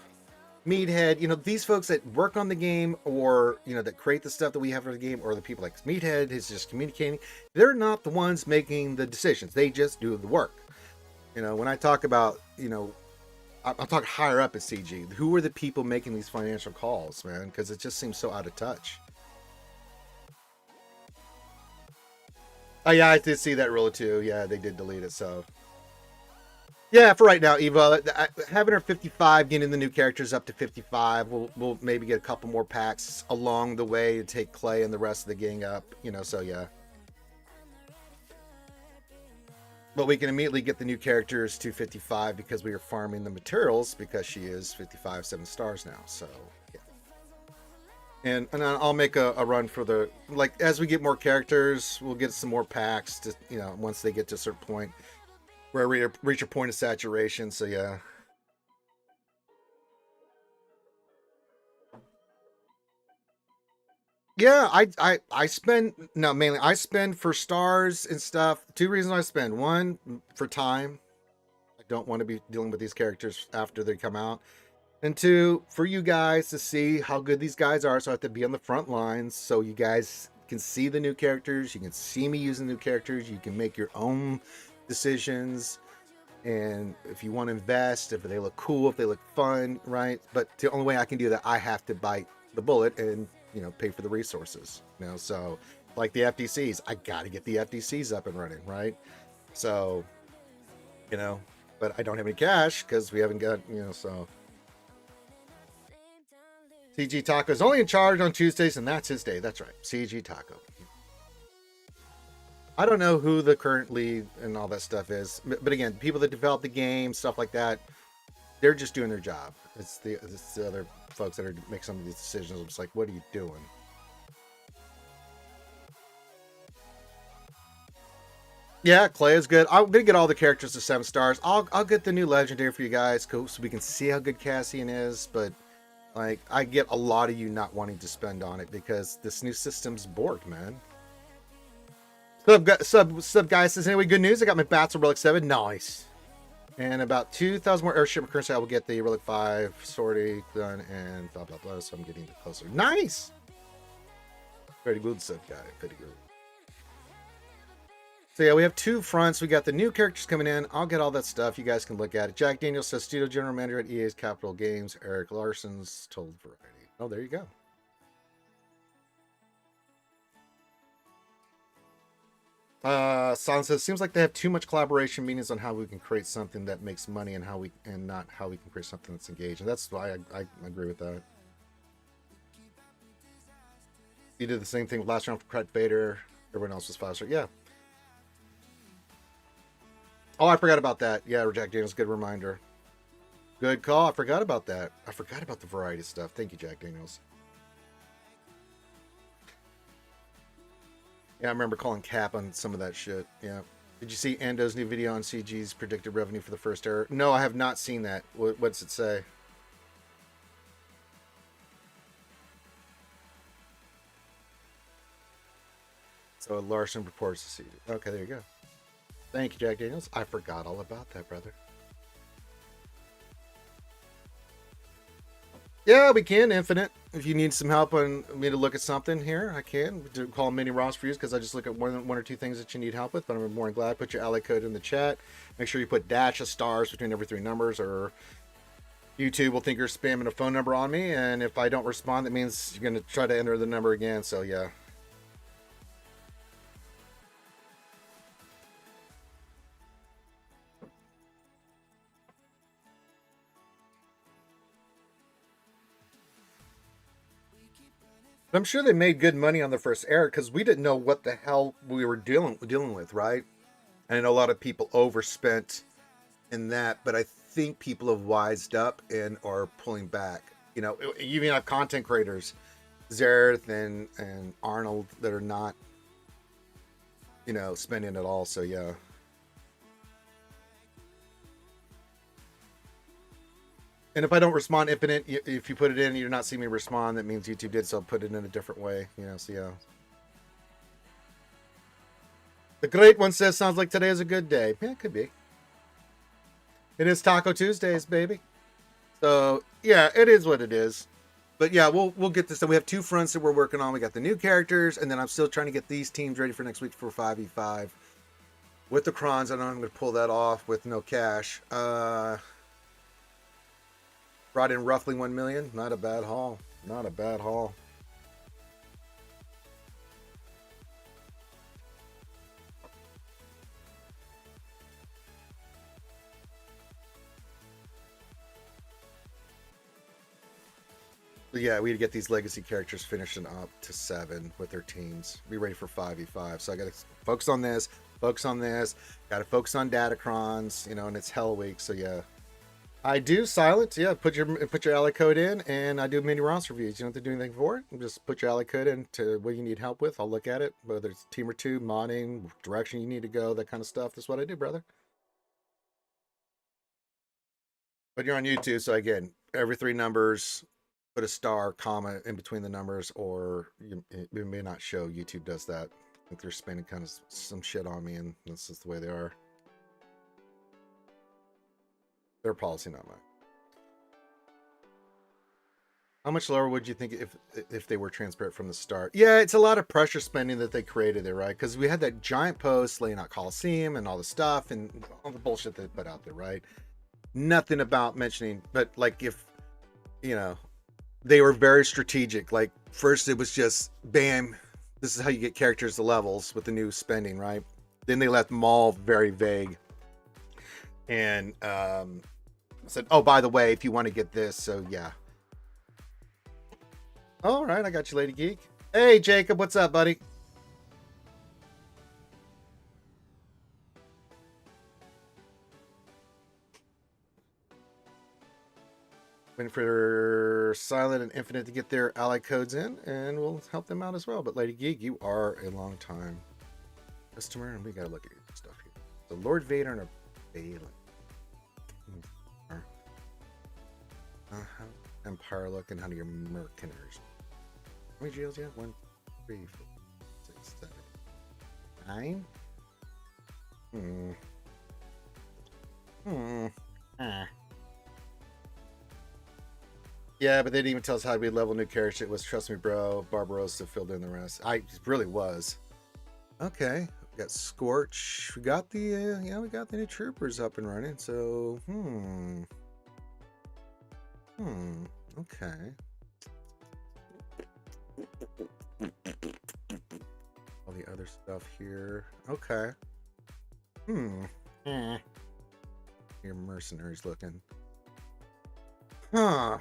Meathead, these folks that work on the game or, that create the stuff that we have for the game, or the people like Meathead is just communicating. They're not the ones making the decisions. They just do the work. When I talk about, I'll talk higher up at CG. Who are the people making these financial calls, man? Because it just seems so out of touch. Oh yeah, I did see that rule too. Yeah, they did delete it. So yeah, for right now, Eva, having her 55, getting the new characters up to 55, we'll maybe get a couple more packs along the way to take Clay and the rest of the gang up. So yeah. But we can immediately get the new characters to 55 because we are farming the materials because she is 55 7 stars now. So yeah. And I'll make a run for the, like, as we get more characters, we'll get some more packs to, once they get to a certain point where we reach a point of saturation. So yeah. Yeah, I spend, no, mainly I spend for stars and stuff. 2 reasons I spend. One, for time. I don't want to be dealing with these characters after they come out. And 2, for you guys to see how good these guys are. So I have to be on the front lines so you guys can see the new characters. You can see me using new characters. You can make your own decisions. And if you want to invest, if they look cool, if they look fun, right? But the only way I can do that, I have to bite the bullet and, pay for the resources. So like the FTCs. I got to get the FTCs up and running, right? So, you know, but I don't have any cash because we haven't got, you know, so. CG Taco is only in charge on Tuesdays, and that's his day. That's right, CG Taco. I don't know who the current lead and all that stuff is, but again, people that develop the game, stuff like that, they're just doing their job. It's the other folks that are make some of these decisions. It's like, what are you doing? Yeah, Clay is good. I'm gonna get all the characters to 7 stars. I'll get the new legendary for you guys, so we can see how good Cassian is, but. Like, I get a lot of you not wanting to spend on it because this new system's bored, man. Sub guy says, anyway, good news. I got my Battle Relic 7. Nice. And about 2,000 more airship currency. I will get the Relic 5 sortie done and blah, blah, blah. So I'm getting closer. Nice. Very good, sub guy. Very good. So yeah, we have 2 fronts. We got the new characters coming in. I'll get all that stuff. You guys can look at it. Jack Daniels says Studio General Manager at EA's Capital Games. Eric Larson's told Variety. Oh, there you go. Son says, seems like they have too much collaboration meetings on how we can create something that makes money and not how we can create something that's engaged. And that's why I agree with that. You did the same thing with last round for Cret Vader. Everyone else was faster. Yeah. Oh, I forgot about that. Yeah, Jack Daniels, good reminder. Good call. I forgot about that. I forgot about the variety stuff. Thank you, Jack Daniels. Yeah, I remember calling Cap on some of that shit. Yeah. Did you see Ando's new video on CG's predicted revenue for the first era? No, I have not seen that. What's it say? So Larson reports to CG. Okay, there you go. Thank you, Jack Daniels. I forgot all about that, brother. Yeah, we can, Infinite. If you need some help on me to look at something here, I can. Call them mini ROS for you because I just look at one or two things that you need help with, but I'm more than glad. Put your ally code in the chat. Make sure you put dash of stars between every 3 numbers, or YouTube will think you're spamming a phone number on me, and if I don't respond, that means you're going to try to enter the number again, so yeah. I'm sure they made good money on the first era because we didn't know what the hell we were dealing with, right? And I know a lot of people overspent in that, but I think people have wised up and are pulling back. You know, you even have content creators, Zareth and Arnold, that are not, you know, spending at all. So yeah. And if I don't respond Infinite, if you put it in and you're not seeing me respond, that means YouTube did, so I'll put it in a different way, you know, so yeah. The Great One says, sounds like today is a good day. Yeah, it could be. It is Taco Tuesdays, baby. So, yeah, it is what it is. But yeah, we'll get this. So we have 2 fronts that we're working on. We got the new characters, and then I'm still trying to get these teams ready for next week for 5v5. With the Crons, I know I'm going to pull that off with no cash. Brought in roughly 1 million. Not a bad haul. Not a bad haul. But yeah, we had to get these legacy characters finishing up to 7 with their teams. Be ready for 5v5. So I got to focus on this. Focus on this. Got to focus on Datacrons. You know, and it's Hell Week. So yeah. I do silence, yeah. Put your ally code in, and I do mini ROS reviews. You don't have to do anything for it. Just put your ally code in to what you need help with. I'll look at it, whether it's team or 2, modding, direction you need to go, that kind of stuff. That's what I do, brother. But you're on YouTube, so again, every 3 numbers, put a star, comma in between the numbers, or it may not show. YouTube does that. I think they're spending kind of some shit on me, and that's just the way they are. Their policy, not mine. How much lower would you think if they were transparent from the start? Yeah, it's a lot of pressure spending that they created there, right? Because we had that giant post laying out Coliseum and all the stuff and all the bullshit they put out there, right? Nothing about mentioning, but like if, you know, they were very strategic. Like first it was just bam, this is how you get characters to levels with the new spending, right? Then they left them all very vague. And said, oh, by the way, if you want to get this, so yeah. All right, I got you, Lady Geek. Hey, Jacob, what's up, buddy? Waiting for Silent and Infinite to get their ally codes in, and we'll help them out as well. But Lady Geek, you are a long time customer, and we gotta look at your stuff here. So Lord Vader and a Balin. How Empire look, and how do your mercenaries? How many jails you have? 1, 3, 4, 6, 7, 9. Yeah, but they didn't even tell us how we level new character. It was, trust me, bro, Barbarossa filled in the rest. I really was. Okay, we got Scorch. We got the we got the new troopers up and running. So, okay. All the other stuff here. Okay. Your mercenaries looking. Huh.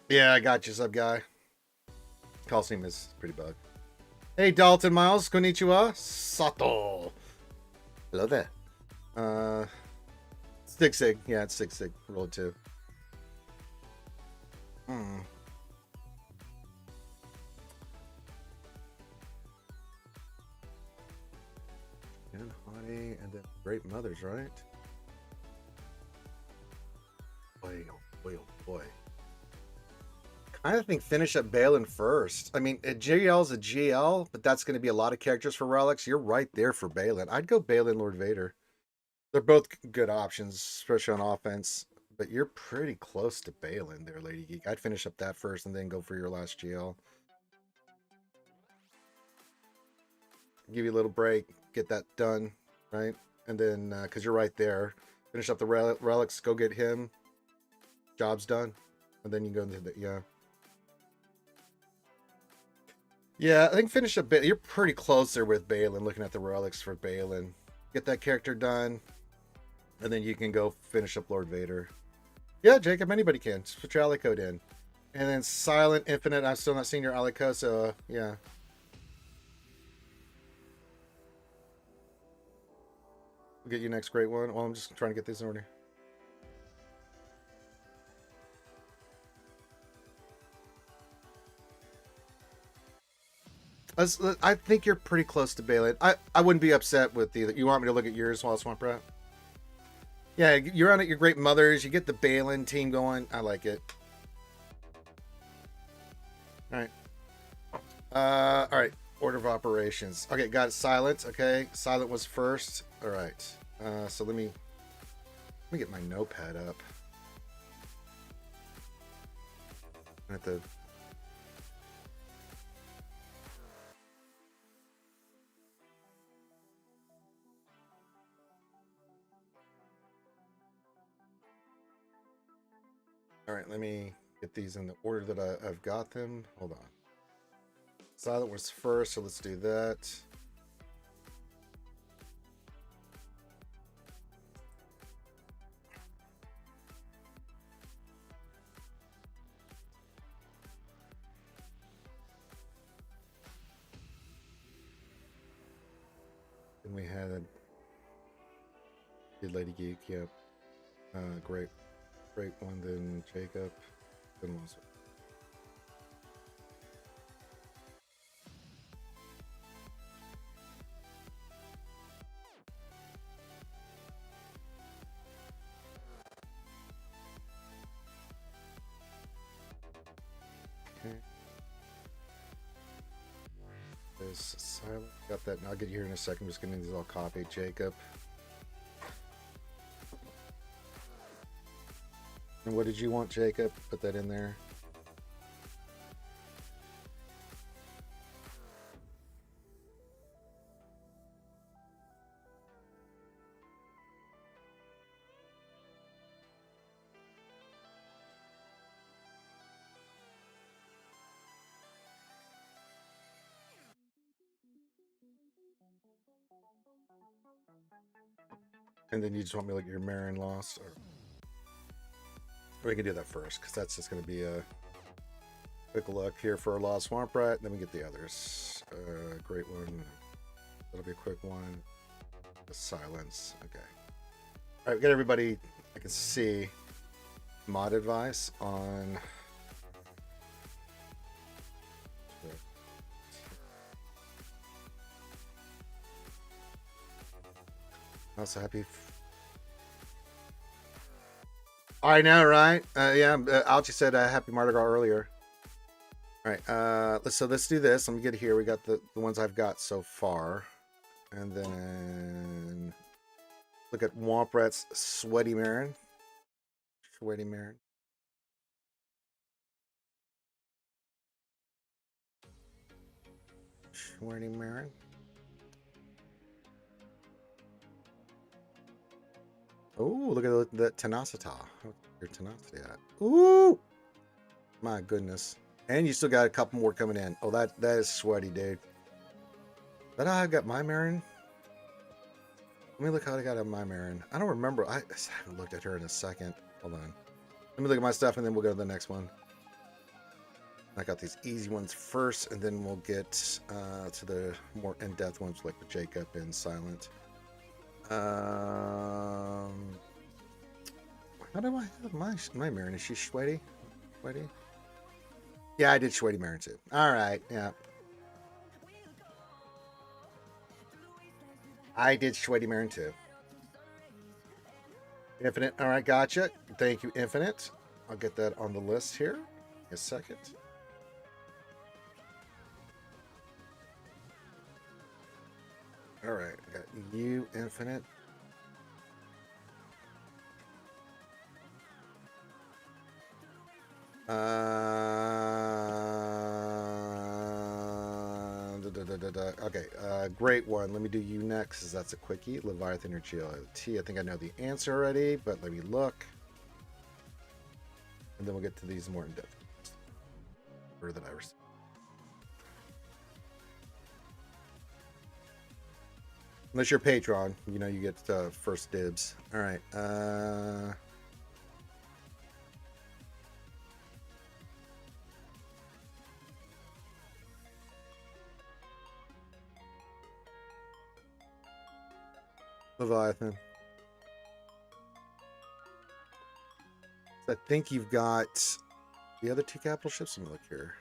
Yeah, I got you, sub guy. Call's name is pretty bug. Hey, Dalton Miles, konnichiwa. Sato. Hello there. Sig. Yeah, it's Sig. Roll 2. And Haughty, and then Great Mothers, right? Boy, oh boy. I think finish up Balin first. I mean, a GL is a GL, but that's going to be a lot of characters for relics. You're right there for Balin. I'd go Balin, Lord Vader. They're both good options, especially on offense. But you're pretty close to Balin there, Lady Geek. I'd finish up that first and then go for your last GL. Give you a little break, get that done, right? And then, because you're right there, finish up the relics, go get him. Job's done. And then you go into the, Yeah, I think finish up. You're pretty close there with Balin, looking at the relics for Balin. Get that character done, and then you can go finish up Lord Vader. Yeah, Jacob, anybody can. Just put your ally code in. And then Silent, Infinite, I'm still not seeing your ally code, so yeah. We'll get you next great one. Well, I'm just trying to get these in order. I think you're pretty close to Balin. I wouldn't be upset with either. You want me to look at yours while Swamp Rat? Yeah, you're on at your Great Mothers. You get the Balin team going. I like it. All right. All right. Order of operations. Okay, got it. Silent. Okay, Silent was first. All right. So let me get my notepad up. I have to. All right, let me get these in the order that I've got them. Hold on. Silent was first, so let's do that. Then we had Lady Geek, yep. Great one, then Jacob, then Wilson. Okay. There's Silent. Got that. I'll get you here in a second. I'm just getting these all copied. Jacob. And what did you want, Jacob? Put that in there. And then you just want me to look at your Marin loss? Or we can do that first, because that's just going to be a quick look here for our Lost Swamp Rat. Then we get the others. Great one. That'll be a quick one. The silence. Okay. All right, we got everybody. I can see mod advice on. I'm so happy. I know, right? Yeah, Alchi said happy Mardi Gras earlier. All right, let's do this. Let me get here. We got the ones I've got so far. And then look at Womp Rat's Sweaty Marin. Sweaty Marin. Sweaty Marin. Oh, look at that tenacity. What's your tenacity at? Ooh! My goodness. And you still got a couple more coming in. Oh, that is sweaty, dude. But I got my Marin. Let me look how I got on my Marin. I don't remember. I haven't looked at her in a second. Hold on. Let me look at my stuff and then we'll go to the next one. I got these easy ones first, and then we'll get to the more in-depth ones like with Jacob and Silent. How do I have my Marin? Is she sweaty? Sweaty? Yeah, I did sweaty Marin too. All right, yeah. I did sweaty Marin too. Infinite. All right, gotcha. Thank you, Infinite. I'll get that on the list here. A second. All right, got you, Infinite. Okay, great one. Let me do you next, because that's a quickie. Leviathan or GLT. I think I know the answer already, but let me look. And then we'll get to these more in depth. Or that I received. Unless you're Patreon, you know you get first dibs. All right. Leviathan. I think you've got the other two capital ships. Let me look here.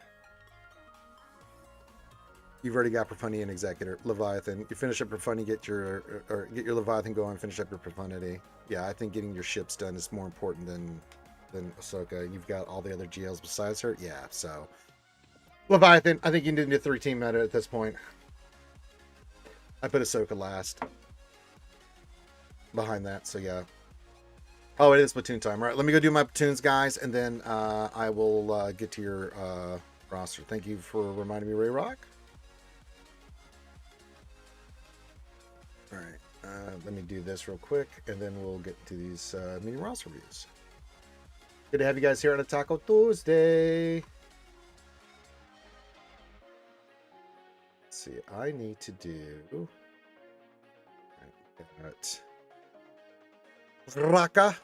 You've already got Profundity and Executor. Leviathan. You finish up Profundity, get your Leviathan going, finish up your Profundity. Yeah, I think getting your ships done is more important than Ahsoka. You've got all the other GLs besides her. Yeah, so Leviathan. I think you need a 3-team meta at this point. I put Ahsoka last. Behind that, so yeah. Oh, it is platoon time. All right, let me go do my platoons, guys, and then I will get to your roster. Thank you for reminding me, Ray Rock. All right, let me do this real quick, and then we'll get to these mini roster reviews. Good to have you guys here on a Taco Tuesday. Let's see, I need to do. All right, Braka.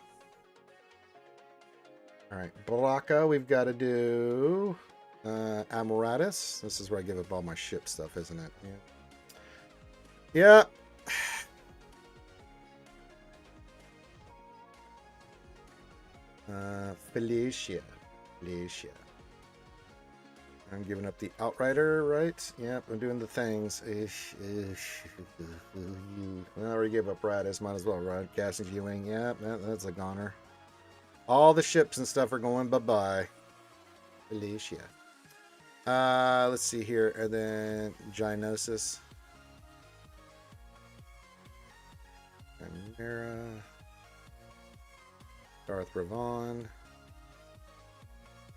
All right, Braka, we've got to do Amaratus. This is where I give up all my ship stuff, isn't it? Yeah. Felicia. I'm giving up the Outrider, right? Yep, I'm doing the things. I already gave up Radis, might as well, right? Gas and G-Wing, yep, that's a goner. All the ships and stuff are going bye-bye. Felicia. Let's see here, and then Gynosis. Chimera. Darth Ravon.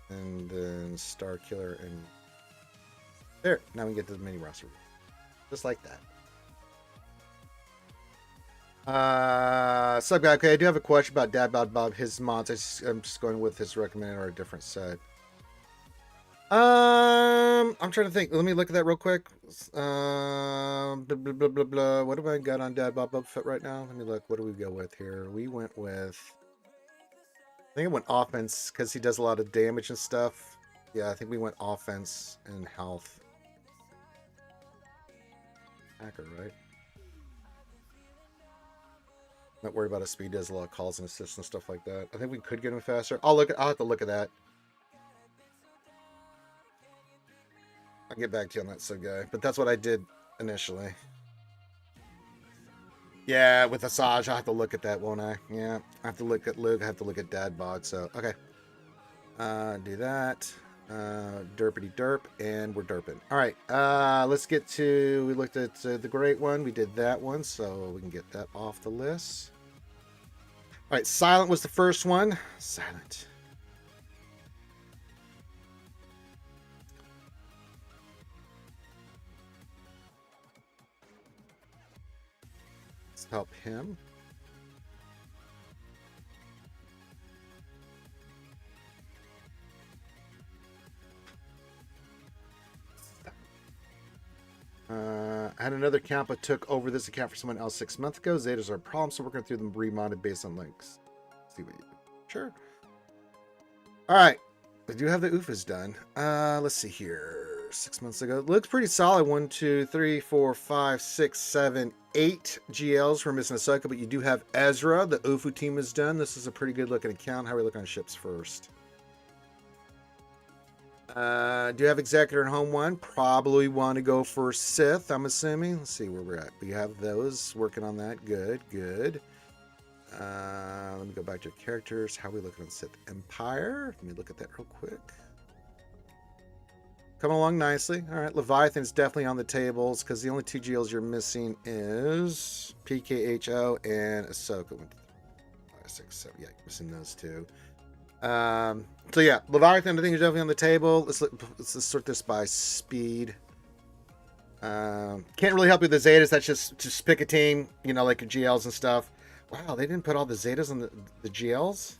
And then Star Killer and there. Now we get to the mini roster. Just like that. Sub guy, okay, I do have a question about Dad Bod Bob, his mods. I'm just going with his recommended or a different set. I'm trying to think. Let me look at that real quick. Blah, blah, blah, blah, blah. What have I got on Dad Bob Boba Fett right now? Let me look. What do we go with here? We went with, I think I went offense because he does a lot of damage and stuff. Yeah, I think we went offense and health. Hacker, right? Not worry about his speed. Does a lot of calls and assists and stuff like that. I think we could get him faster. I'll have to look at that. I'll get back to you on that Swgoh. But that's what I did initially. Yeah, with Asajj, I'll have to look at that, won't I? Yeah, I have to look at Luke. I have to look at Dad Bod. So, okay. Do that. Derpity derp, and we're derping. All right, let's get to, we looked at the great one. We did that one, so we can get that off the list. All right, Silent was the first one. Silent. Let's help him. I had another account, but took over this account for someone else 6 months ago. Zetas are a problem, so we're going through them remodded based on links. See what you do. Sure. All right. I do have the UFAs done. Let's see here. 6 months ago. Looks pretty solid. 1, 2, 3, 4, 5, 6, 7, 8 GLs. We're missing Ahsoka, but you do have Ezra. The UFU team is done. This is a pretty good looking account. How are we looking on ships first? Do you have Executor and Home One? Probably want to go for Sith, I'm assuming. Let's see where we're at. We have those working on that. Good, good. Let me go back to your characters. How are we looking on Sith Empire? Let me look at that real quick. Coming along nicely. All right, Leviathan's definitely on the tables because the only 2 GLs you're missing is PKHO and Ahsoka. 1, 2, 3, 4, 5, 6, 7. Yeah, missing those 2. So yeah, Leviathan I think is definitely on the table. Let's sort this by speed. Can't really help you with the Zetas. That's just pick a team, you know, like your GLs and stuff. Wow, they didn't put all the Zetas on the GLs.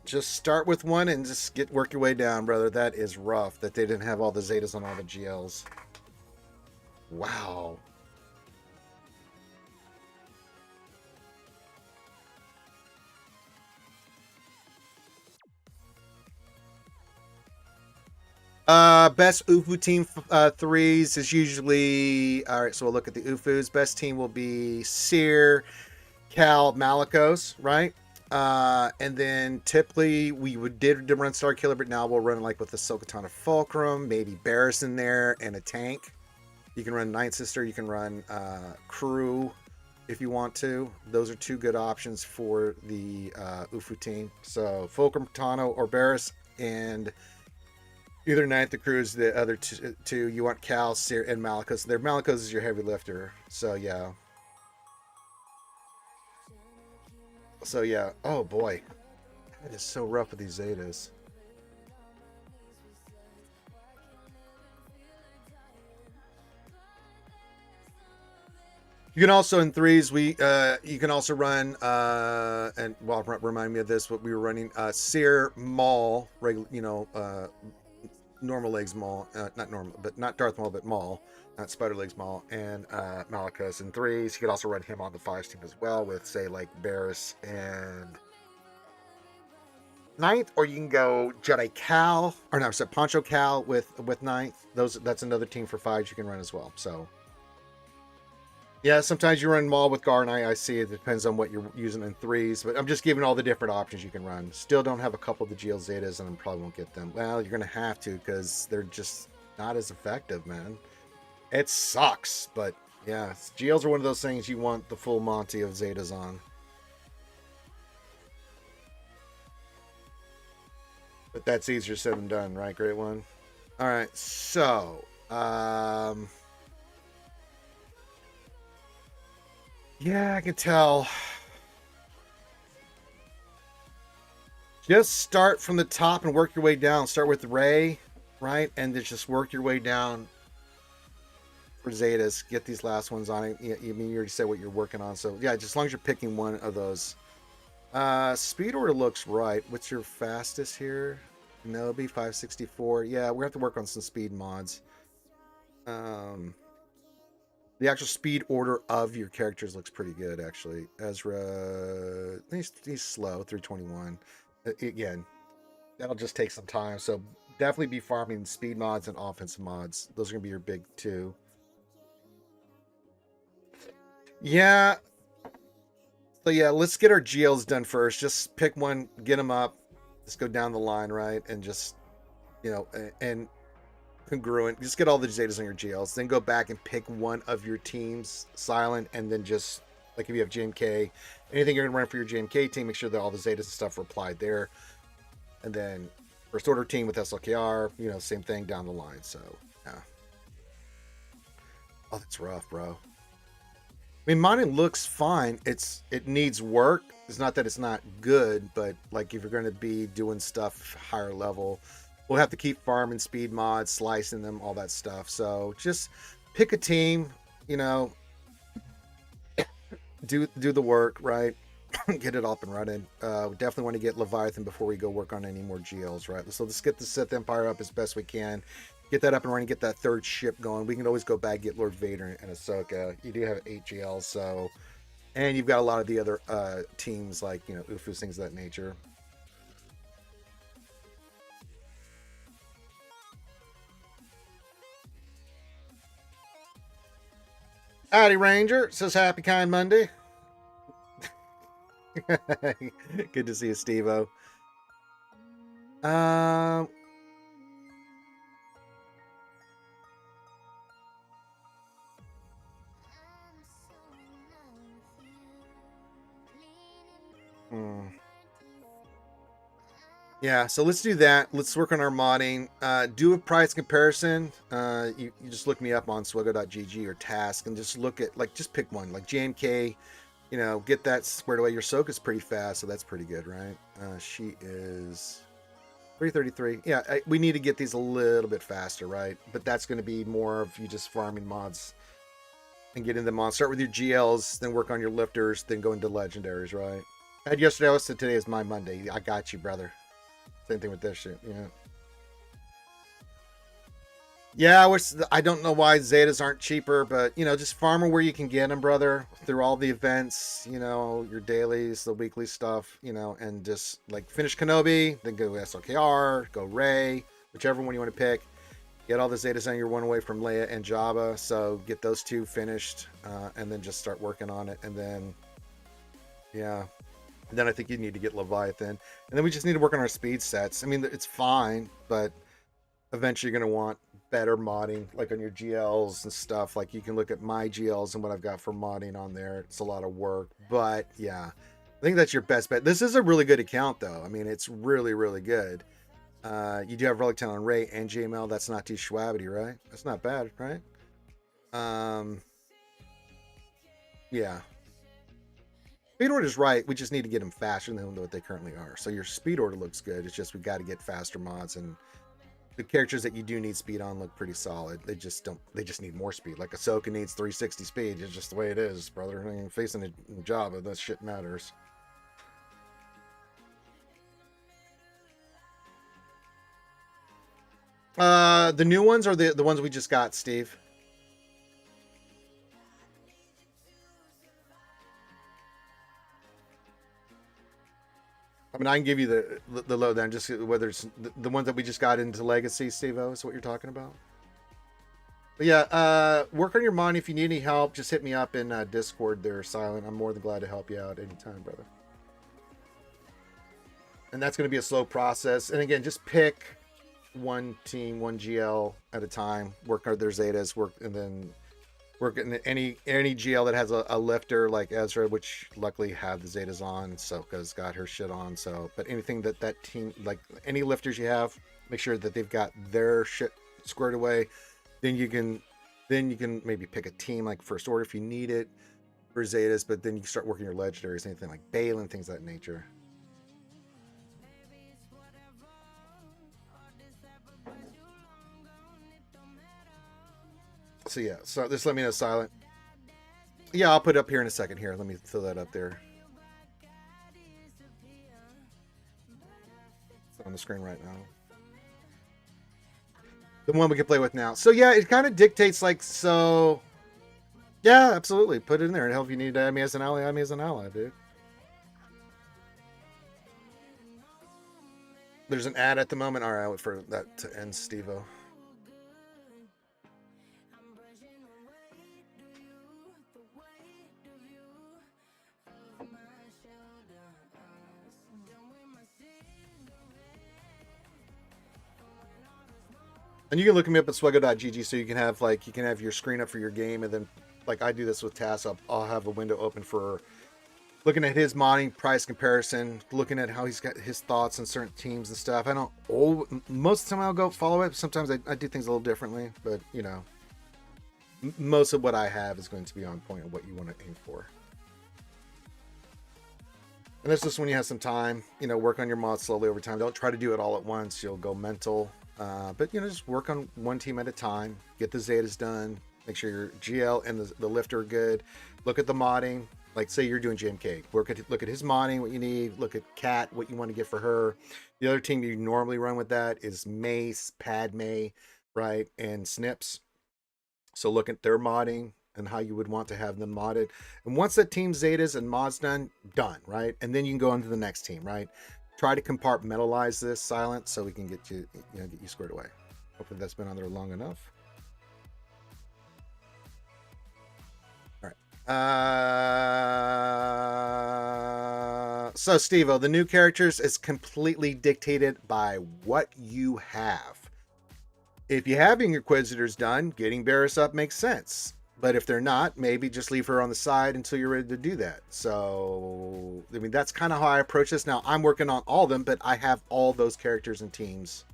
Just start with one and just work your way down, brother. That is rough that they didn't have all the Zetas on all the GLs. Wow. Best UFU team 3s is usually, all right, so we'll look at the UFUs. Best team will be Seer, Cal, Malicos, right? And then typically we did run Star Killer, but now we'll run like with the Silkatana Fulcrum, maybe Barris in there, and a tank. You can run Night Sister, you can run Crew if you want to. Those are 2 good options for the UFU team. So Fulcrum, Tano, or Barris, and either Night the Crew is the other 2. You want Cal, Seer, and Malicos. Their Malicos is your heavy lifter. So yeah. So yeah. Oh boy. That is so rough with these Zetas. You can also in 3s you can also run and well remind me of this what we were running Seer Maul normal legs Maul, not normal, but not Darth Maul, but Maul, not Spider Legs Maul, and Malicos in 3s. You could also run him on the 5s team as well with, say, like Barris and 9th, or you can go Jedi Cal, or no, so Poncho Cal with 9th. That's another team for 5s you can run as well. So yeah, sometimes you run Maul with Gar and I see it depends on what you're using in 3s, but I'm just giving all the different options you can run. Still don't have a couple of the GL Zetas, and I probably won't get them. Well, you're going to have to because they're just not as effective, man. It sucks, but yeah, GLs are one of those things you want the full Monty of Zetas on. But that's easier said than done, right, Great One? All right, so yeah, I can tell. Just start from the top and work your way down. Start with Ray, right? And then just work your way down for Zetas. Get these last ones on it. You already said what you're working on. So, yeah, just as long as you're picking one of those. Speed order looks right. What's your fastest here? Nobi 564. Yeah, we have to work on some speed mods. The actual speed order of your characters looks pretty good, actually. Ezra, he's slow, 321. Again, that'll just take some time. So definitely be farming speed mods and offensive mods. Those are gonna be your big two. Yeah. So yeah, let's get our GLs done first. Just pick one, get them up. Just go down the line, right? And just, and congruent. Just get all the Zetas on your GLs. Then go back and pick one of your teams silent, and then just, like if you have JMK, anything you're going to run for your JMK team, make sure that all the Zetas and stuff are applied there. And then first order team with SLKR, same thing down the line. So, yeah. Oh, that's rough, bro. I mean, modding looks fine. It needs work. It's not that it's not good, but like if you're going to be doing stuff higher level, we'll have to keep farming speed mods, slicing them, all that stuff. So just pick a team, do the work, right? Get it up and running. We definitely want to get Leviathan before we go work on any more GLs, right? So let's get the Sith Empire up as best we can. Get that up and running, get that third ship going. We can always go back, get Lord Vader and Ahsoka. You do have 8 GLs, so... And you've got a lot of the other teams, like, UFOs, things of that nature. Howdy, Ranger. Says Happy Kind Monday. Good to see you, Steve-O. Yeah, so let's do that. Let's work on our modding. Do a price comparison. You just look me up on swgoh.gg or task and just look at, just pick one. Like JMK, get that squared away. Your Ahsoka's pretty fast, so that's pretty good, right? She is 333. Yeah, we need to get these a little bit faster, right? But that's going to be more of you just farming mods and getting them on. Start with your GLs, then work on your lifters, then go into legendaries, right? I had yesterday, I said today is my Monday. I got you, brother. Same thing with this shit, Yeah, I don't know why Zetas aren't cheaper, but, just farm them where you can get them, brother. Through all the events, your dailies, the weekly stuff, and just, finish Kenobi, then go SLKR, go Rey, whichever one you want to pick. Get all the Zetas on your one away from Leia and Jabba, so get those 2 finished, and then just start working on it, and then, yeah. And then I think you need to get Leviathan. And then we just need to work on our speed sets. I mean, it's fine, but eventually you're going to want better modding, like on your GLs and stuff. Like you can look at my GLs and what I've got for modding on there. It's a lot of work, but yeah, I think that's your best bet. This is a really good account though. I mean, it's really, really good. You do have Relic Town on Ray and JML. That's not too schwabbity, right? That's not bad, right? Yeah. Speed order is right. We just need to get them faster than what they currently are. So your speed order looks good. It's just we got to get faster mods, and the characters that you do need speed on look pretty solid. They just don't. They just need more speed. Like Ahsoka needs 360 speed. It's just the way it is, brother. I mean, facing a Jabba, that shit matters. The new ones are the ones we just got, Steve. I mean, I can give you the lowdown, just whether it's the ones that we just got into Legacy, Steve-O, is what you're talking about. But yeah, work on your money. If you need any help, just hit me up in Discord there, Silent. I'm more than glad to help you out anytime, brother. And that's going to be a slow process. And again, just pick one team, one GL at a time. Work on their Zetas, and then work in any GL that has a lifter like Ezra, which luckily have the Zetas on. Soka's got her shit on. So, but anything that team, like any lifters you have, make sure that they've got their shit squared away. Then you can maybe pick a team like First Order if you need it for Zetas. But then you can start working your legendaries, anything like Balin, things of that nature. So yeah, so just let me know, Silent. Yeah, I'll put it up here in a second here. Let me throw that up there. the screen right now. The one we can play with now. So yeah, it kind of dictates like, so yeah, absolutely. Put it in there. And hell, if you need to add me as an ally, add me as an ally, dude. There's an ad at the moment. All right, I'll wait for that to end, Steve-O. And you can look me up at swgoh.gg so you can have your screen up for your game, and then like I do this with Tass, I'll have a window open for looking at his modding price comparison, looking at how he's got his thoughts on certain teams and stuff. I don't most of the time I'll go follow it. Sometimes I do things a little differently, but you know, most of what I have is going to be on point of what you want to aim for. And that's just when you have some time, you know, work on your mod slowly over time. Don't try to do it all at once. You'll go mental. But you know, just work on one team at a time. Get the Zetas done. Make sure your GL and the lifter are good. Look at the modding. Like say you're doing JMK. Look at his modding, what you need. Look at Kat, what you want to get for her. The other team you normally run with that is Mace, Padme, right, and Snips. So look at their modding and how you would want to have them modded. And once that team Zetas and mods done, right? And then you can go on to the next team, right? Try to compartmentalize this, Silent, so we can get you squared away. Hopefully that's been on there long enough. All right. So Steve-O, the new characters is completely dictated by what you have. If you have your Inquisitors done, getting Barris up makes sense. But if they're not, maybe just leave her on the side until you're ready to do that. So, I mean, that's kind of how I approach this. Now, I'm working on all of them, but I have all those characters and teams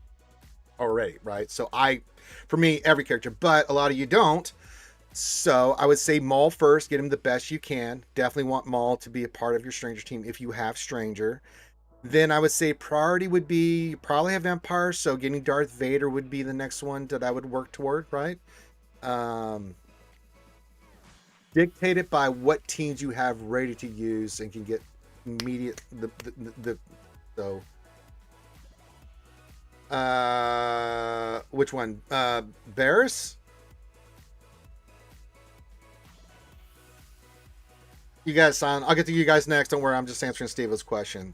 already, right? So for me, every character, but a lot of you don't. So I would say Maul first, get him the best you can. Definitely want Maul to be a part of your Stranger team if you have Stranger. Then I would say priority would be probably have Empire. So getting Darth Vader would be the next one that I would work toward, right? Dictated by what teams you have ready to use and can get immediate which one? Barris? You guys sign. I'll get to you guys next. Don't worry, I'm just answering Steve's question.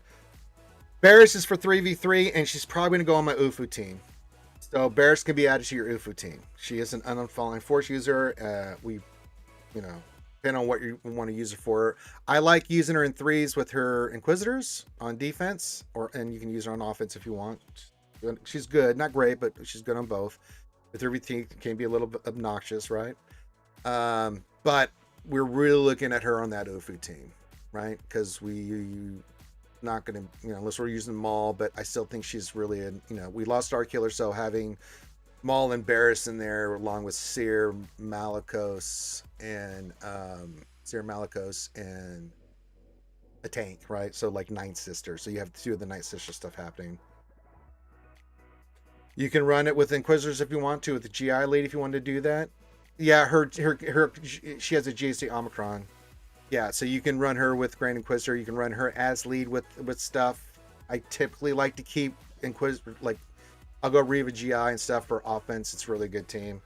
Barris is for 3v3, and she's probably going to go on my UFU team. So Barris can be added to your UFU team. She is an unfalling force user. You know, depending on what you want to use her for. I like using her in threes with her Inquisitors on defense, and you can use her on offense if you want. She's good, not great, but she's good on both. With everything, can be a little bit obnoxious, right? But we're really looking at her on that UFU team, right? Because not going to, unless we're using Maul, but I still think she's really we lost our killer, so having Maul and Barris in there along with Seer Malicos and a tank, right? So like Night Sister. So you have two of the Night Sister stuff happening. You can run it with Inquisitors if you want to, with the GI lead if you want to do that. Yeah, she has a GSC Omicron. Yeah, so you can run her with Grand Inquisitor. You can run her as lead with stuff. I typically like to keep Inquisitor, like I'll go Reva GI and stuff for offense. It's a really good team.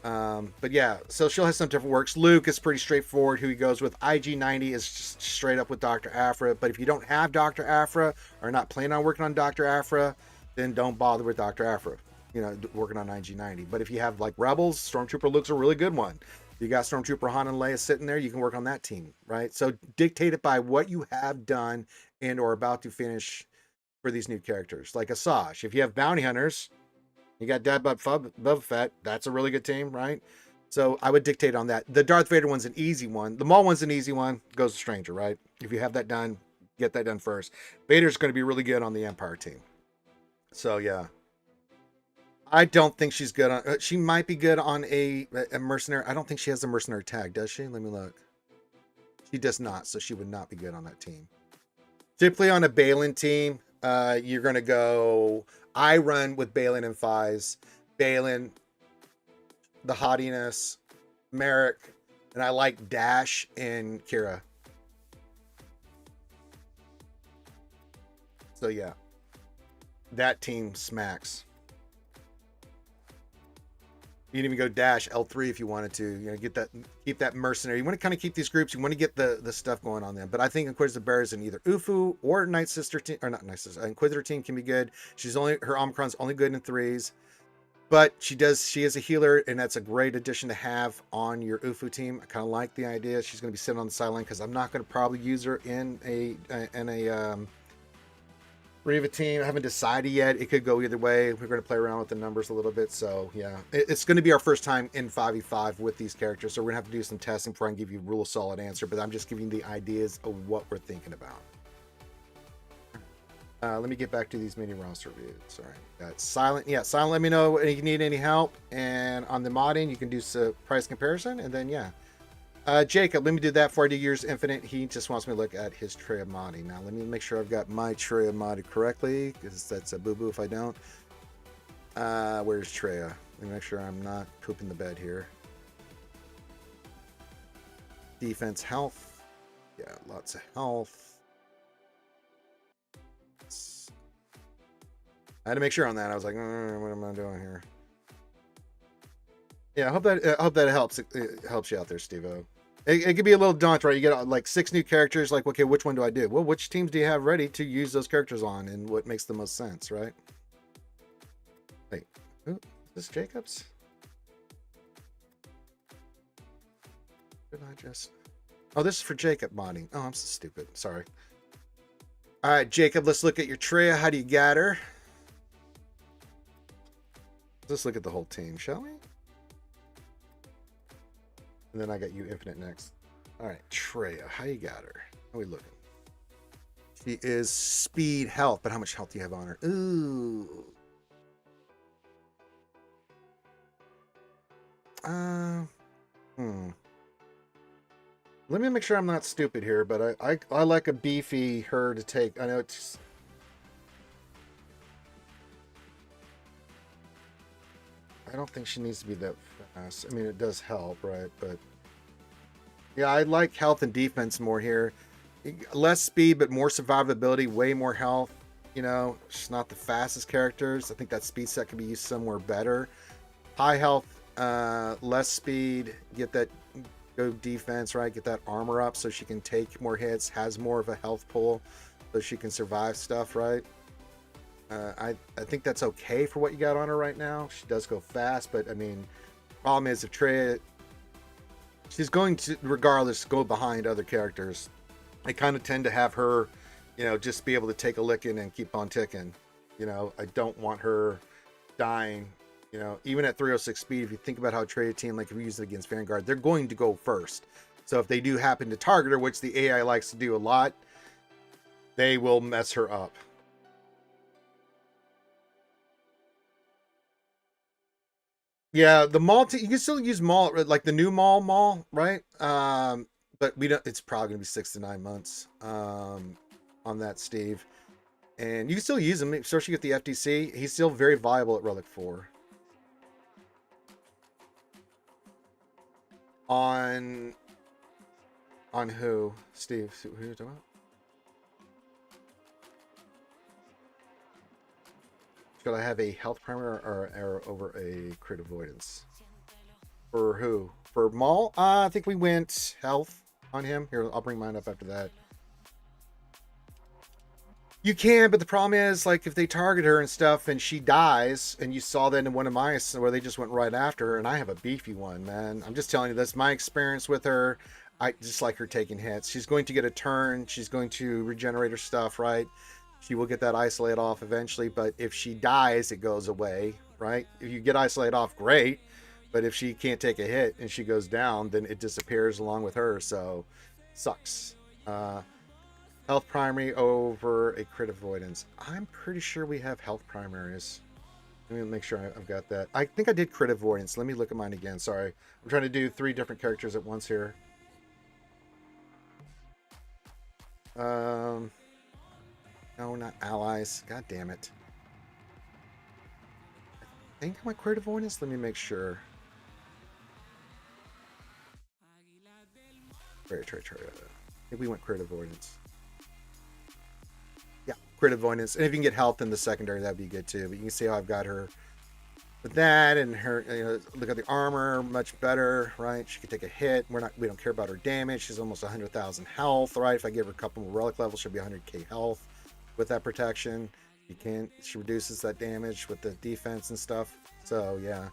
But yeah, so she'll have some different works. Luke is pretty straightforward who he goes with. IG-90 is just straight up with Dr. Aphra. But if you don't have Dr. Aphra or not planning on working on Dr. Aphra, then don't bother with Dr. Aphra, working on IG-90. But if you have like Rebels, Stormtrooper Luke's a really good one. You got Stormtrooper Han and Leia sitting there, you can work on that team, right? So dictated by what you have done and or about to finish for these new characters. Like Asajj, if you have Bounty Hunters, you got Dead Boba Fett, that's a really good team, right? So I would dictate on that. The Darth Vader one's an easy one. The Maul one's an easy one. Goes to Stranger, right? If you have that done, get that done first. Vader's going to be really good on the Empire team. So yeah. I don't think she's good on... she might be good on a mercenary. I don't think she has a mercenary tag, does she? Let me look. She does not, so she would not be good on that team. Typically on a Balin team, you're going to go... I run with Balin and Fies. Balin, the haughtiness, Merrick, and I like Dash and Kira. So yeah. that team smacks. You can even go dash L3 if you wanted to. You know, get that, keep that mercenary. You want to kind of keep these groups. You want to get the stuff going on them. But I think Inquisitor Bears in either Ufu or Night Sister team, or not Night Sister, Inquisitor team can be good. Her Omicron's only good in 3s, but she is a healer, and that's a great addition to have on your Ufu team. I kind of like the idea. She's going to be sitting on the sideline because I'm not going to probably use her in a Riva team. I haven't decided yet. It could go either way. We're going to play around with the numbers a little bit. So yeah, it's going to be our first time in 5v5 with these characters. So we're going to have to do some testing before I can give you a real solid answer, but I'm just giving the ideas of what we're thinking about. Let me get back to these mini roster reviews. Sorry. Got Silent. Yeah, Silent, let me know if you need any help. And on the modding, you can do some price comparison. And then, yeah. Jacob, let me do that before I do yours infinite. He just wants me to look at his tray of modding. Now, let me make sure I've got my tray of modded correctly, because that's a boo-boo if I don't. Where's Treya? Let me make sure I'm not pooping the bed here. Defense, health. Yeah, lots of health. I had to make sure on that. I was like, what am I doing here? Yeah, I hope that helps. It helps you out there, Steve-O. It could be a little daunting, right? You get like 6 new characters. Like, okay, which one do I do? Well, which teams do you have ready to use those characters on, and what makes the most sense, right? Wait, is this Jacob's? Did I just? Oh, this is for Jacob modding. Oh, I'm so stupid. Sorry. All right, Jacob, let's look at your Treya. How do you got her? Let's look at the whole team, shall we? And then I got you infinite next. All right, Treya, how you got her? How are we looking? She is speed health, but how much health do you have on her? Ooh. Let me make sure I'm not stupid here, but I like a beefy her to take. I know it's. I don't think she needs to be that fast. I mean, it does help, right? But yeah, I like health and defense more here. Less speed, but more survivability, way more health. You know, she's not the fastest characters. I think that speed set could be used somewhere better. High health, less speed, get that go defense, right? Get that armor up so she can take more hits, has more of a health pool so she can survive stuff, right? I think that's okay for what you got on her right now. She does go fast, but I mean, problem is if Treya, she's going to, regardless, go behind other characters. I kind of tend to have her, you know, just be able to take a licking and keep on ticking. You know, I don't want her dying. You know, even at 306 speed, if you think about how a Treya team, like if you use it against Vanguard, they're going to go first. So if they do happen to target her, which the AI likes to do a lot, they will mess her up. Yeah, the mall, you can still use mall, like the new mall, right? But we don't, it's probably gonna be 6 to 9 months on that, Steve. And you can still use him, especially with the FTC. He's still very viable at Relic 4. On who, Steve? Who are you talking about? Should I have a health primer or over a crit avoidance? For who? For Maul? I think we went health on him. Here, I'll bring mine up after that. You can, but the problem is, like, if they target her and stuff and she dies, and you saw that in one of my where they just went right after her, and I have a beefy one, man. I'm just telling you, that's my experience with her. I just like her taking hits. She's going to get a turn. She's going to regenerate her stuff, right? She will get that isolate off eventually, but if she dies, it goes away, right? If you get isolate off, great. But if she can't take a hit and she goes down, then it disappears along with her, so sucks. Health primary over a crit avoidance. I'm pretty sure we have health primaries. Let me make sure I've got that. I think I did crit avoidance. Let me look at mine again. Sorry. I'm trying to do 3 different characters at once here. No, not allies. God damn it. I think I went crit avoidance. Let me make sure. Try. I think we went crit avoidance. Yeah, crit avoidance. And if you can get health in the secondary, that'd be good too. But you can see how I've got her with that, and her, you know, look at the armor, much better, right? She can take a hit. We don't care about her damage. She's almost 100,000 health, right? If I give her a couple more relic levels, she'll be 100k health with that protection. She reduces that damage with the defense and stuff. So yeah,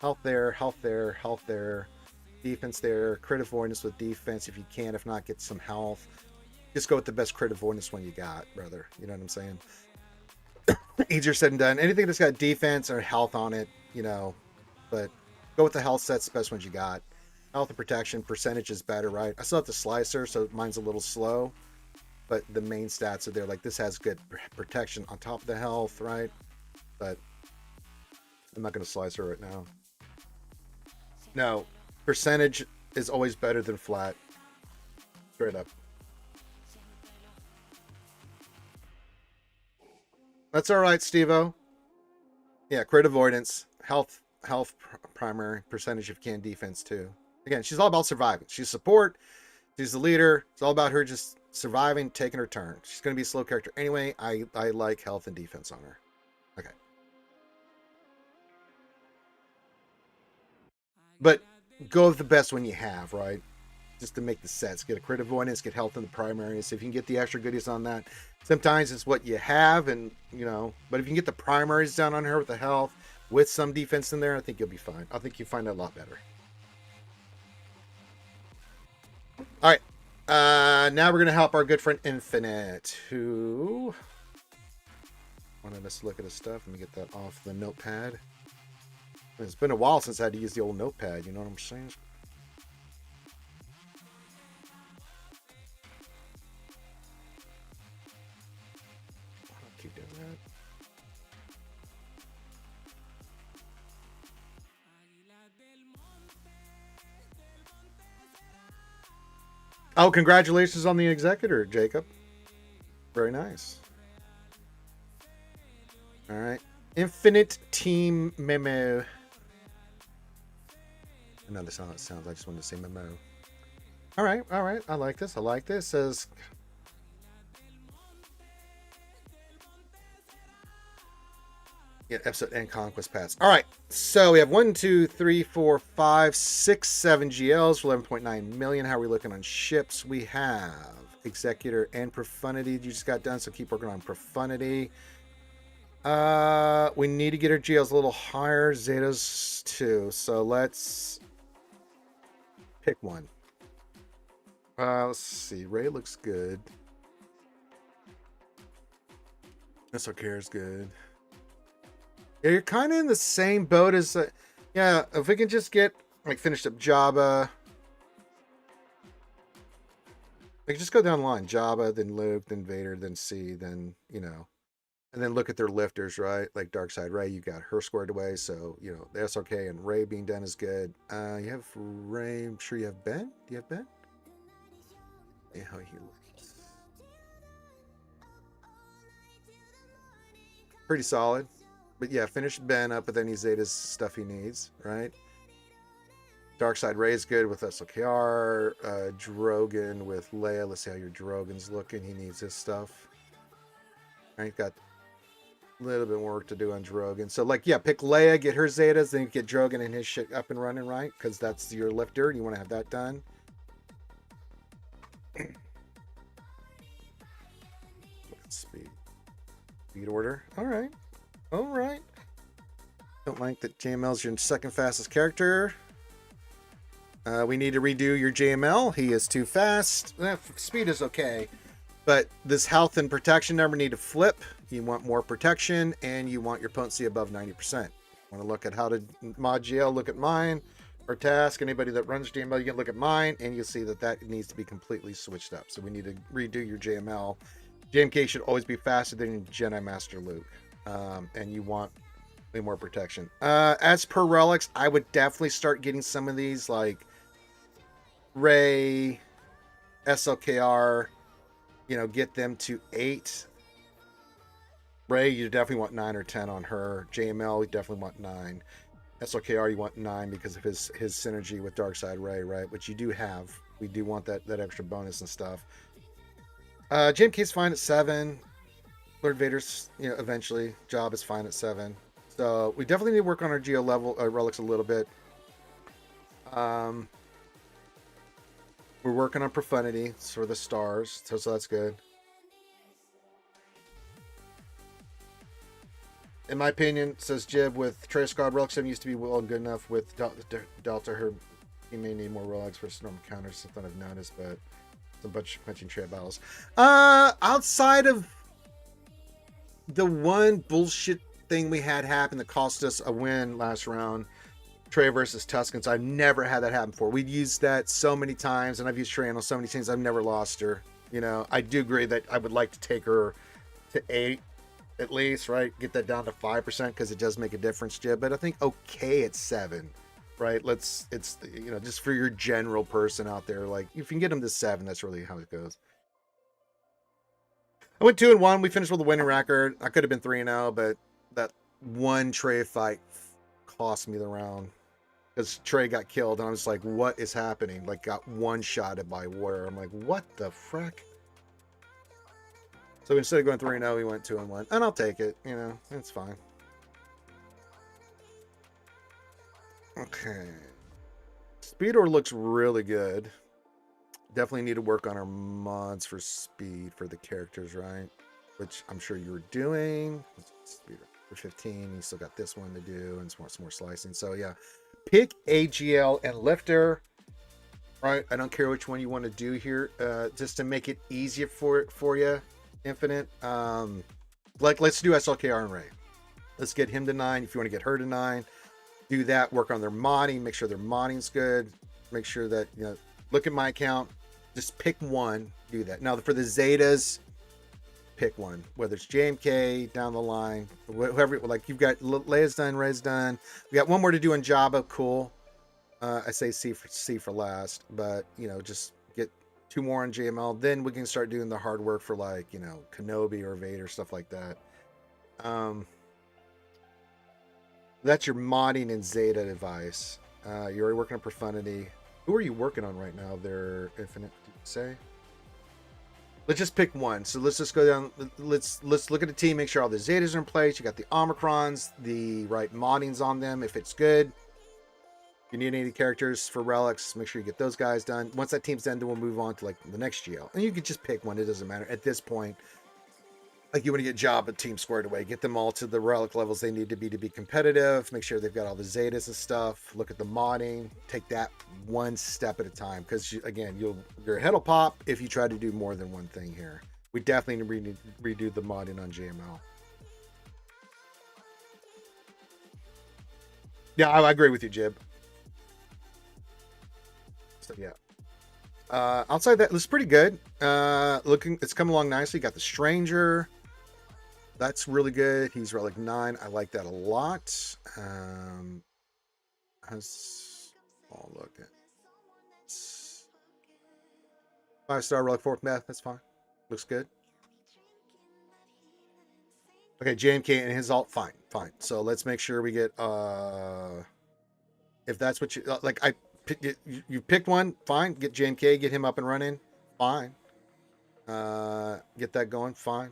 health there, health there, health there, defense there, crit avoidance with defense if you can. If not, get some health. Just go with the best crit avoidance one you got, brother. You know what I'm saying? Easier said than done. Anything that's got defense or health on it, you know, but go with the health sets, the best ones you got. Health and protection, percentage is better, right? I still have the slicer, so mine's a little slow, but the main stats are there. Like this has good protection on top of the health, right? But I'm not going to slice her right now. No, percentage is always better than flat. Straight up. That's all right, Steve-O. Yeah, crit avoidance, health primary, percentage if you can, defense too. Again, she's all about surviving. She's support. She's the leader. It's all about her just surviving, taking her turn. She's going to be a slow character anyway. I like health and defense on her. Okay. But go with the best one you have, right? Just to make the sets. Get a crit avoidance, get health in the primaries. If you can get the extra goodies on that, sometimes it's what you have, and you know, but if you can get the primaries down on her with the health, with some defense in there, I think you'll be fine. I think you find it a lot better. All right. Now we're going to help our good friend Infinite, who wanted us to look at his stuff. Let me get that off the notepad. It's been a while since I had to use the old notepad. You know what I'm saying? I'll keep doing that. Oh, congratulations on the executor, Jacob. Very nice. All right. Infinite Team Memo. I know that's how it sounds. I just wanted to say memo. All right. All right. I like this. I like this. It says... Yeah, episode and Conquest Pass. All right. So we have 1, 2, 3, 4, 5, 6, 7 GLs for 11.9 million. How are we looking on ships? We have Executor and Profundity. You just got done, so keep working on Profundity. We need to get our GLs a little higher. Zetas too. So let's pick one. Let's see. Ray looks good. SOK is good. Yeah, you're kind of in the same boat as... yeah, if we can just get... like, finished up Jabba. We can just go down the line. Jabba, then Luke, then Vader, then C, then, you know... and then look at their lifters, right? Like Darkseid Ray, you got her squared away. So, you know, the SRK and Ray being done is good. You have Ray. I'm sure you have Ben. Do you have Ben? Yeah, how he looks. Pretty solid. But yeah, finish Ben up, but then he's Zeta's stuff he needs, right? Darkseid Ray is good with SLKR. Drogon with Leia. Let's see how your Drogon's looking. He needs his stuff. Right, got a little bit more work to do on Drogon. So, like, yeah, pick Leia, get her Zetas, then get Drogon and his shit up and running, right? Because that's your lifter, and you want to have that done. Speed order. All right. All right. Don't like that JML's your second fastest character. We need to redo your JML. He is too fast. Speed is okay. But this health and protection number need to flip. You want more protection, and you want your potency above 90%. Want to look at how to mod GL, look at mine, or task. Anybody that runs JML, you can look at mine, and you'll see that that needs to be completely switched up. So we need to redo your JML. JMK should always be faster than Jedi Master Luke. And you want way more protection. As per relics, I would definitely start getting some of these, like Ray, SLKR, you know, get them to 8. Ray, you definitely want 9 or 10 on her. JML, you definitely want 9. SLKR, you want 9 because of his synergy with Darkseid Ray, right? Which you do have. We do want that extra bonus and stuff. JMK's fine at 7. Lord Vader's, eventually job is fine at 7. So we definitely need to work on our geo level relics a little bit. We're working on profundity for the stars, so that's good. In my opinion, says Jib, with Trace Squad, Relic 7 used to be well and good enough. With Delta, her he may need more relics for normal counters, something I've noticed, but it's a bunch of punching trade battles. Outside of the one bullshit thing we had happen that cost us a win last round, Trey versus Tuscans, I've never had that happen before. We've used that so many times, and I've used Trey on so many teams. I've never lost her. I do agree that I would like to take her to 8 at least, right? Get that down to 5% because it does make a difference, Jib. But I think okay at 7, right? It's just for your general person out there, like if you can get them to 7, that's really how it goes. I went 2-1. We finished with a winning record. I could have been 3-0, but that one Trey fight cost me the round because Trey got killed, and I was like, "What is happening?" Like, got one-shotted by Warrior. I'm like, "What the frick?" So instead of going 3-0, we went 2-1, and I'll take it. It's fine. Okay, Speedor looks really good. Definitely need to work on our mods for speed for the characters, right? Which I'm sure you were doing. Speed for 15. You still got this one to do, and some more slicing. So yeah, pick AGL and Lifter. Right, I don't care which one you want to do here, just to make it easier for you. Infinite. Let's do SLKR and Ray. Let's get him to 9. If you want to get her to 9, do that. Work on their modding. Make sure their modding's good. Make sure that look at my account. Just pick one. Do that. Now for the Zetas, pick one. Whether it's JMK down the line, whoever. Like you've got Leia's done, Ray's done. We got one more to do in Jabba. Cool. I say C for last, but just get 2 more on JML. Then we can start doing the hard work for like Kenobi or Vader, stuff like that. That's your modding and Zeta device. You're already working on Profundity. Who are you working on right now? They're Infinite, did you say? Let's just pick one. So let's just go down. Let's look at the team, make sure all the Zetas are in place. You got the Omicrons, the right moddings on them. If it's good, if you need any characters for relics, make sure you get those guys done. Once that team's done, then we'll move on to like the next GL. And you can just pick one. It doesn't matter at this point. Like you want to get Job and team squared away, get them all to the relic levels they need to be competitive. Make sure they've got all the Zetas and stuff. Look at the modding. Take that one step at a time, because your head will pop if you try to do more than one thing here. We definitely need to redo the modding on JML. Yeah, I agree with you, Jib. So yeah. Outside that, it's pretty good. It's come along nicely. Got the Stranger. That's really good. He's relic 9. I like that a lot. I'll look at 5-star relic 4th meth. That's fine. Looks good. Okay, JMK and his alt. Fine. So let's make sure we get if that's what you like. You picked one. Fine. Get JMK. Get him up and running. Fine. Get that going. Fine.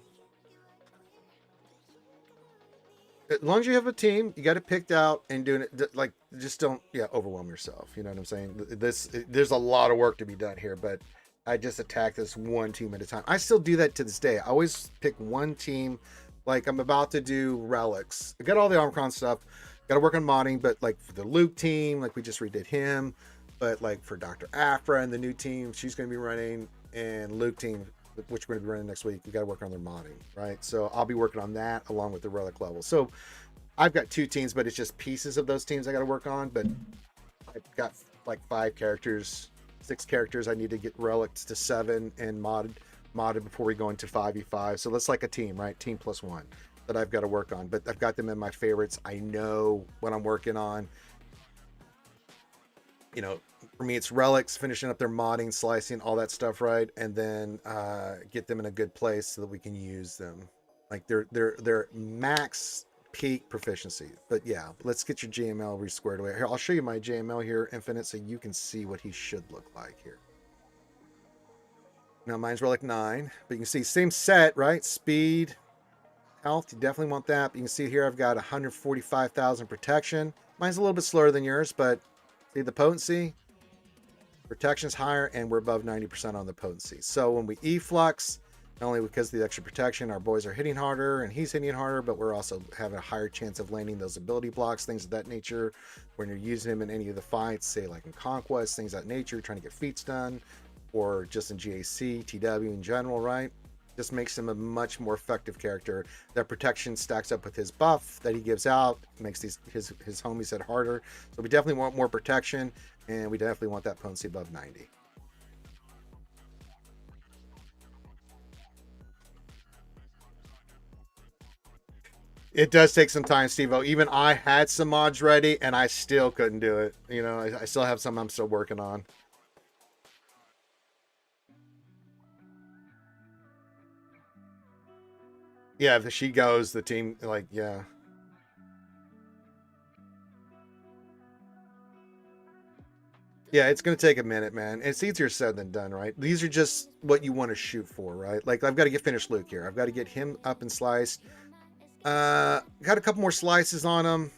As long as you have a team, you got it picked out and doing it. Like, just don't overwhelm yourself. You know what I'm saying? There's a lot of work to be done here, but I just attack this one team at a time. I still do that to this day. I always pick one team. Like, I'm about to do relics. I got all the Omicron stuff. Got to work on modding, but like for the Luke team, like we just redid him. But like for Dr. Afra and the new team, she's going to be running, and Luke team, which we're going to be running next week, we got to work on their modding, right? So I'll be working on that along with the relic level. So I've got 2 teams, but it's just pieces of those teams I got to work on. But I've got like 5 characters, 6 characters I need to get relics to 7 and modded before we go into 5v5. So that's like a team, right? Team plus 1 that I've got to work on. But I've got them in my favorites. I know what I'm working on. For me, it's relics, finishing up their modding, slicing, all that stuff, right? And then get them in a good place so that we can use them. Like they're max peak proficiency. But yeah, let's get your JML re-squared away. Here, I'll show you my JML here, Infinite, so you can see what he should look like here. Now mine's relic 9, but you can see same set, right? Speed, health, you definitely want that. But you can see here I've got 145,000 protection. Mine's a little bit slower than yours, but see the potency? Protection's higher, and we're above 90% on the potency. So when we efflux, not only because of the extra protection, our boys are hitting harder and he's hitting harder, but we're also having a higher chance of landing those ability blocks, things of that nature. When you're using him in any of the fights, say like in Conquest, things of that nature, trying to get feats done, or just in GAC, TW in general, right? Just makes him a much more effective character. That protection stacks up with his buff that he gives out, makes his homies hit harder. So we definitely want more protection, and we definitely want that potency above 90. It does take some time, Steve-O. Even I had some mods ready, and I still couldn't do it. You know, I still have some I'm still working on. Yeah, if she goes, the team, like, yeah. Yeah, it's going to take a minute, man. It's easier said than done, right? These are just what you want to shoot for, right? Like, I've got to get finished Luke here. I've got to get him up and sliced. Got a couple more slices on him.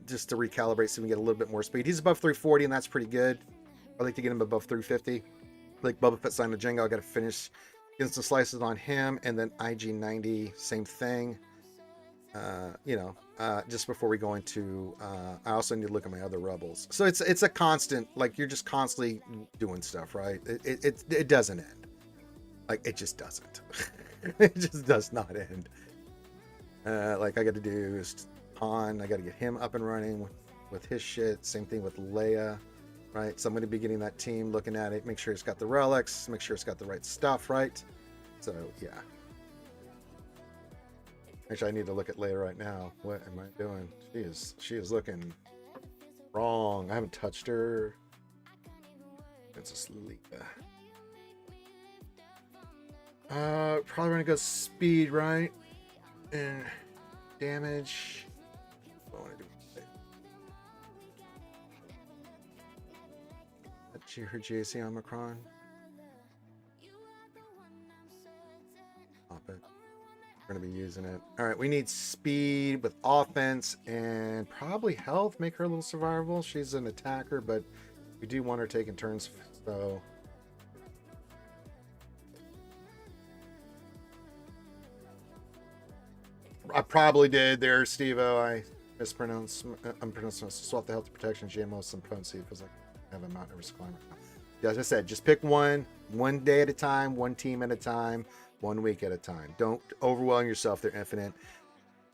Just to recalibrate so we can get a little bit more speed. He's above 340, and that's pretty good. I'd like to get him above 350. Like Boba Fett signed a Django, I got to finish getting some slices on him, and then IG90, same thing. Just before we go into, I also need to look at my other rebels. So it's a constant, like you're just constantly doing stuff, right? It doesn't end. Like it just doesn't. It just does not end. Like I got to do Han. I got to get him up and running with his shit. Same thing with Leia, right? So I'm going to be getting that team, looking at it, make sure it's got the relics, make sure it's got the right stuff, right? So yeah. Actually, I need to look at Leia right now. What am I doing? She is looking wrong. I haven't touched her. It's asleep. Probably gonna go speed, right? And damage. What do I want to do? That's her JC Omicron. Pop it. We're going to be using it. All right, we need speed with offense and probably health. Make her a little survivable. She's an attacker, but we do want her taking turns. So I probably did there, Steve-O. I mispronounced. I'm pronouncing swap the health to protection, GMO, some potency because I have a Mount Everest climber. Yeah, as I said, just pick one day at a time, one team at a time. 1 week at a time. Don't overwhelm yourself. They're infinite.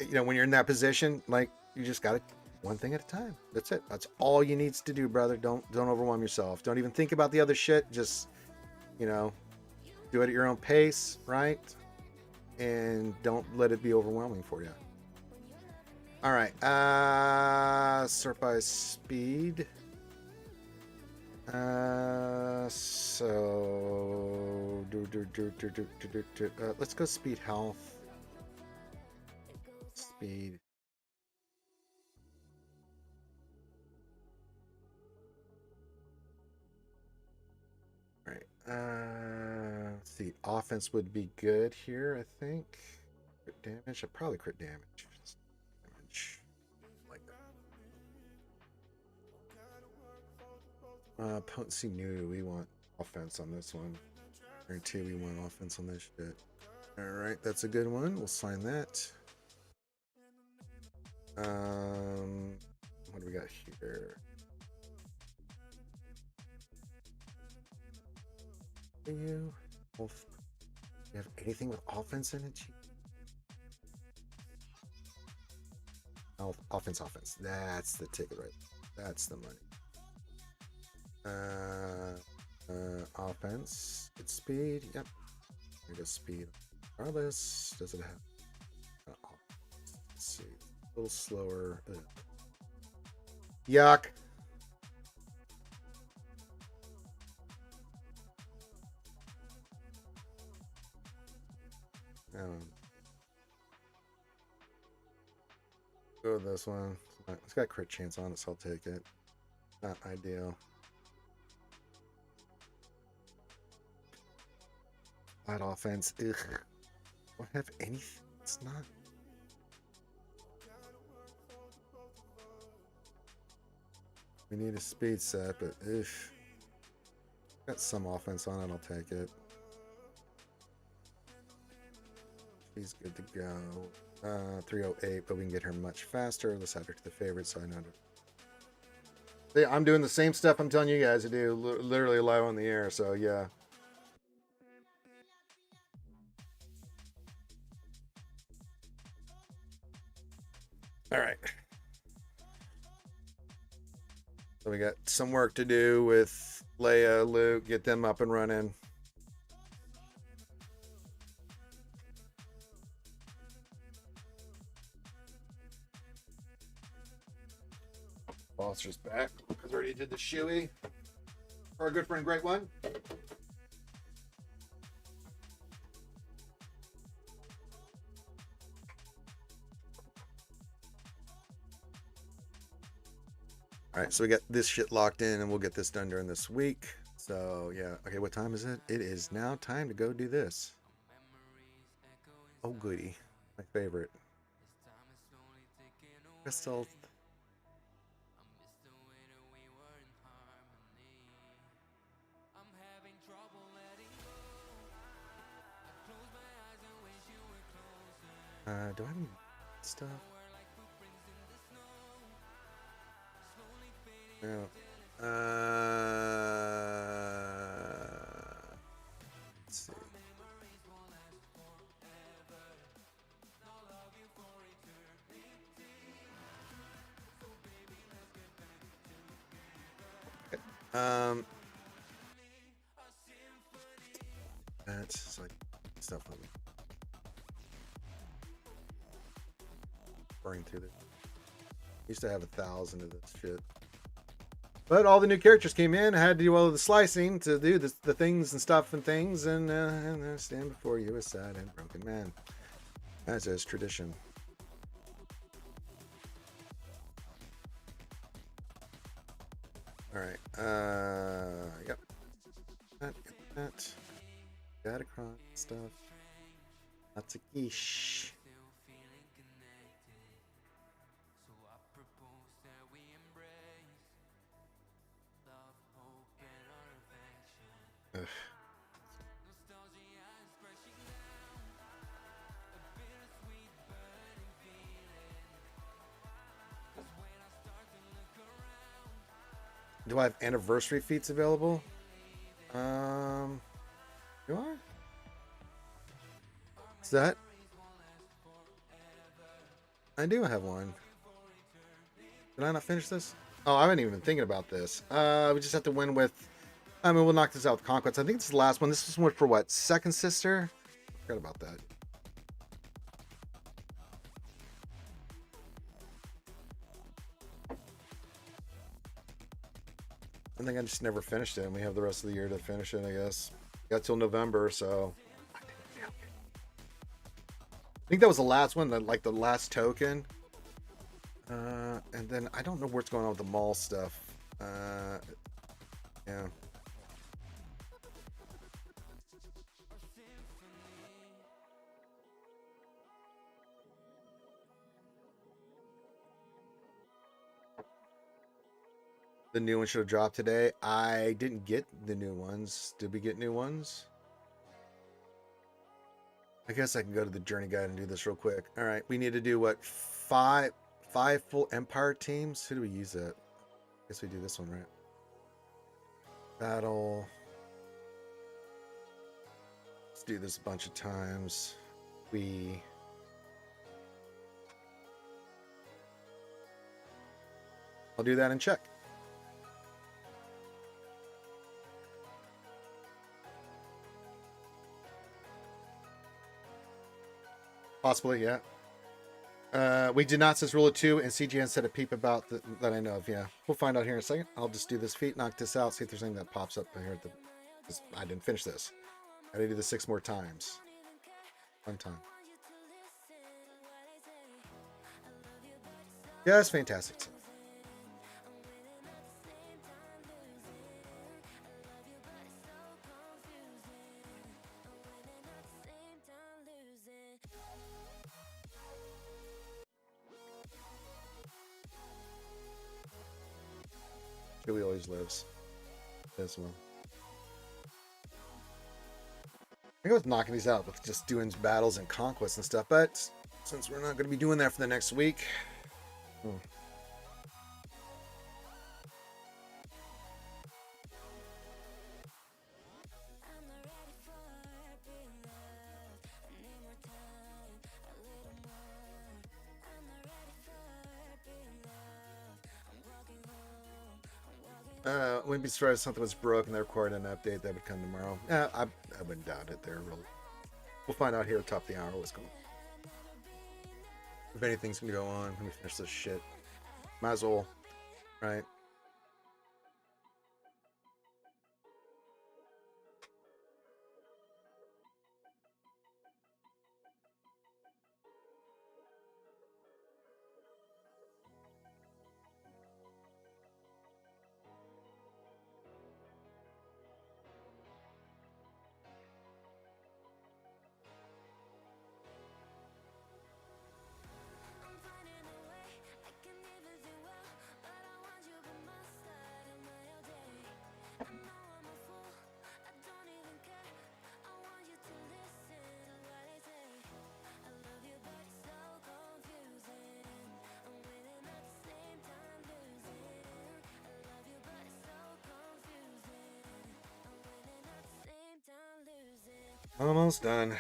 You know, when you're in that position, like you just got to one thing at a time. That's it. That's all you need to do, brother. Don't overwhelm yourself. Don't even think about the other shit. Just, do it at your own pace, right? And don't let it be overwhelming for you. All right. Sort by speed. Let's go speed health. Speed. All right. Let's see. Offense would be good here, I think. Crit damage. Probably crit damage. Potency new. We want offense on this one. Guarantee we want offense on this shit. Alright, that's a good one. We'll sign that. What do we got here? Do you have anything with offense in it? Offense. That's the ticket right there. That's the money. Offense. It's speed. Yep. Here goes speed. Regardless, does it have? Let's see. A little slower. Ugh. Yuck. Go with this one. It's got crit chance on it, so I'll take it. Not ideal. That offense. Ugh. Do I have any? It's not. We need a speed set, but if got some offense on it, I'll take it. She's good to go. 308, but we can get her much faster. Let's add her to the favorite so I know to. Yeah, I'm doing the same stuff I'm telling you guys to do, literally live on the air. So yeah. All right. So we got some work to do with Leia, Luke, get them up and running. Foster's back because I already did the shoey. Our good friend, Great One. All right, so we got this shit locked in, and we'll get this done during this week. So yeah, okay, what time is it? It is now time to go do this. Oh goody, my favorite. Crystal. Do I have any stuff? No. Let's see. Okay. That's like stuff on me. Burning through this. Used to have 1,000 of this shit. But all the new characters came in. I had to do all of the slicing to do the things and stuff and things. And I stand before you a sad and broken man. As is tradition. All right. Yep. That. Datacron stuff. Lots of quiche. Ugh. Do I have anniversary feats available? Do I? Is that? I do have one. Did I not finish this? Oh, I haven't even been thinking about this. We just have to win with. I mean, we'll knock this out with Conquest. I think this is the last one. This is one for what? Second Sister? I forgot about that. I think I just never finished it, and we have the rest of the year to finish it, I guess. Got till November, so. I think that was the last one, like the last token. And then I don't know what's going on with the mall stuff. Yeah. The new one should have dropped today. I didn't get the new ones. Did we get new ones? I guess I can go to the journey guide and do this real quick. All right, we need to do what? Five full Empire teams. Who do we use that? I guess we do this one, right? Battle. Let's do this a bunch of times. I'll do that and check. Possibly, yeah. We did not says rule of 2, and CGN said a peep about that I know of. Yeah, we'll find out here in a second. I'll just do this feat, knock this out, see if there's anything that pops up here at the. I didn't finish this. I gotta do this 6 more times. One time. Yeah, it's fantastic stuff. He always lives. This one. I go with knocking these out with just doing battles and conquests and stuff, but since we're not going to be doing that for the next week. Wouldn't be surprised if something was broken. They recorded an update that would come tomorrow. I wouldn't doubt it. We'll find out here at the top of the hour what's going on. If anything's gonna go on, let me finish this shit. Might as well, right? Almost done.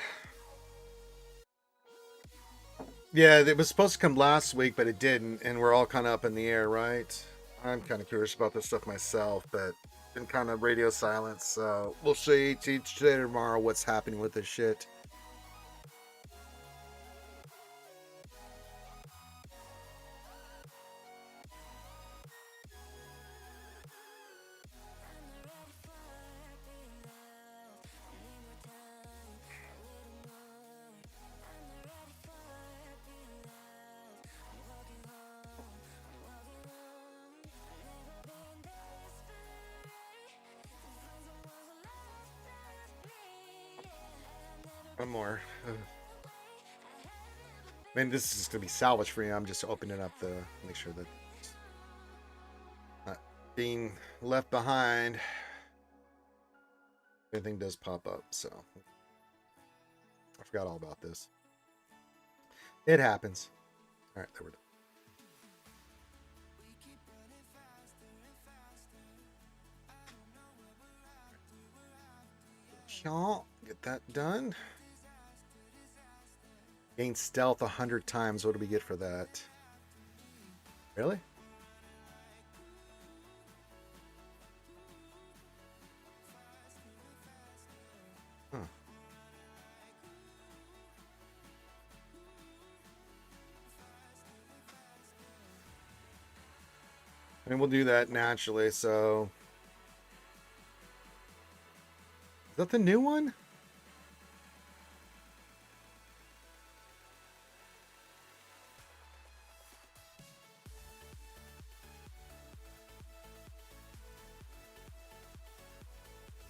Yeah, it was supposed to come last week, but it didn't, and we're all kind of up in the air, right? I'm kind of curious about this stuff myself, but been kind of radio silence, so we'll see today or tomorrow what's happening with this shit. One more. I mean, this is going to be salvage free. I'm just opening up the make sure that it's not being left behind. Anything does pop up, so I forgot all about this. It happens. All right, there we're done. Get that done. Gain stealth 100 times. What do we get for that? Really? Huh. I mean, we'll do that naturally, so... Is that the new one?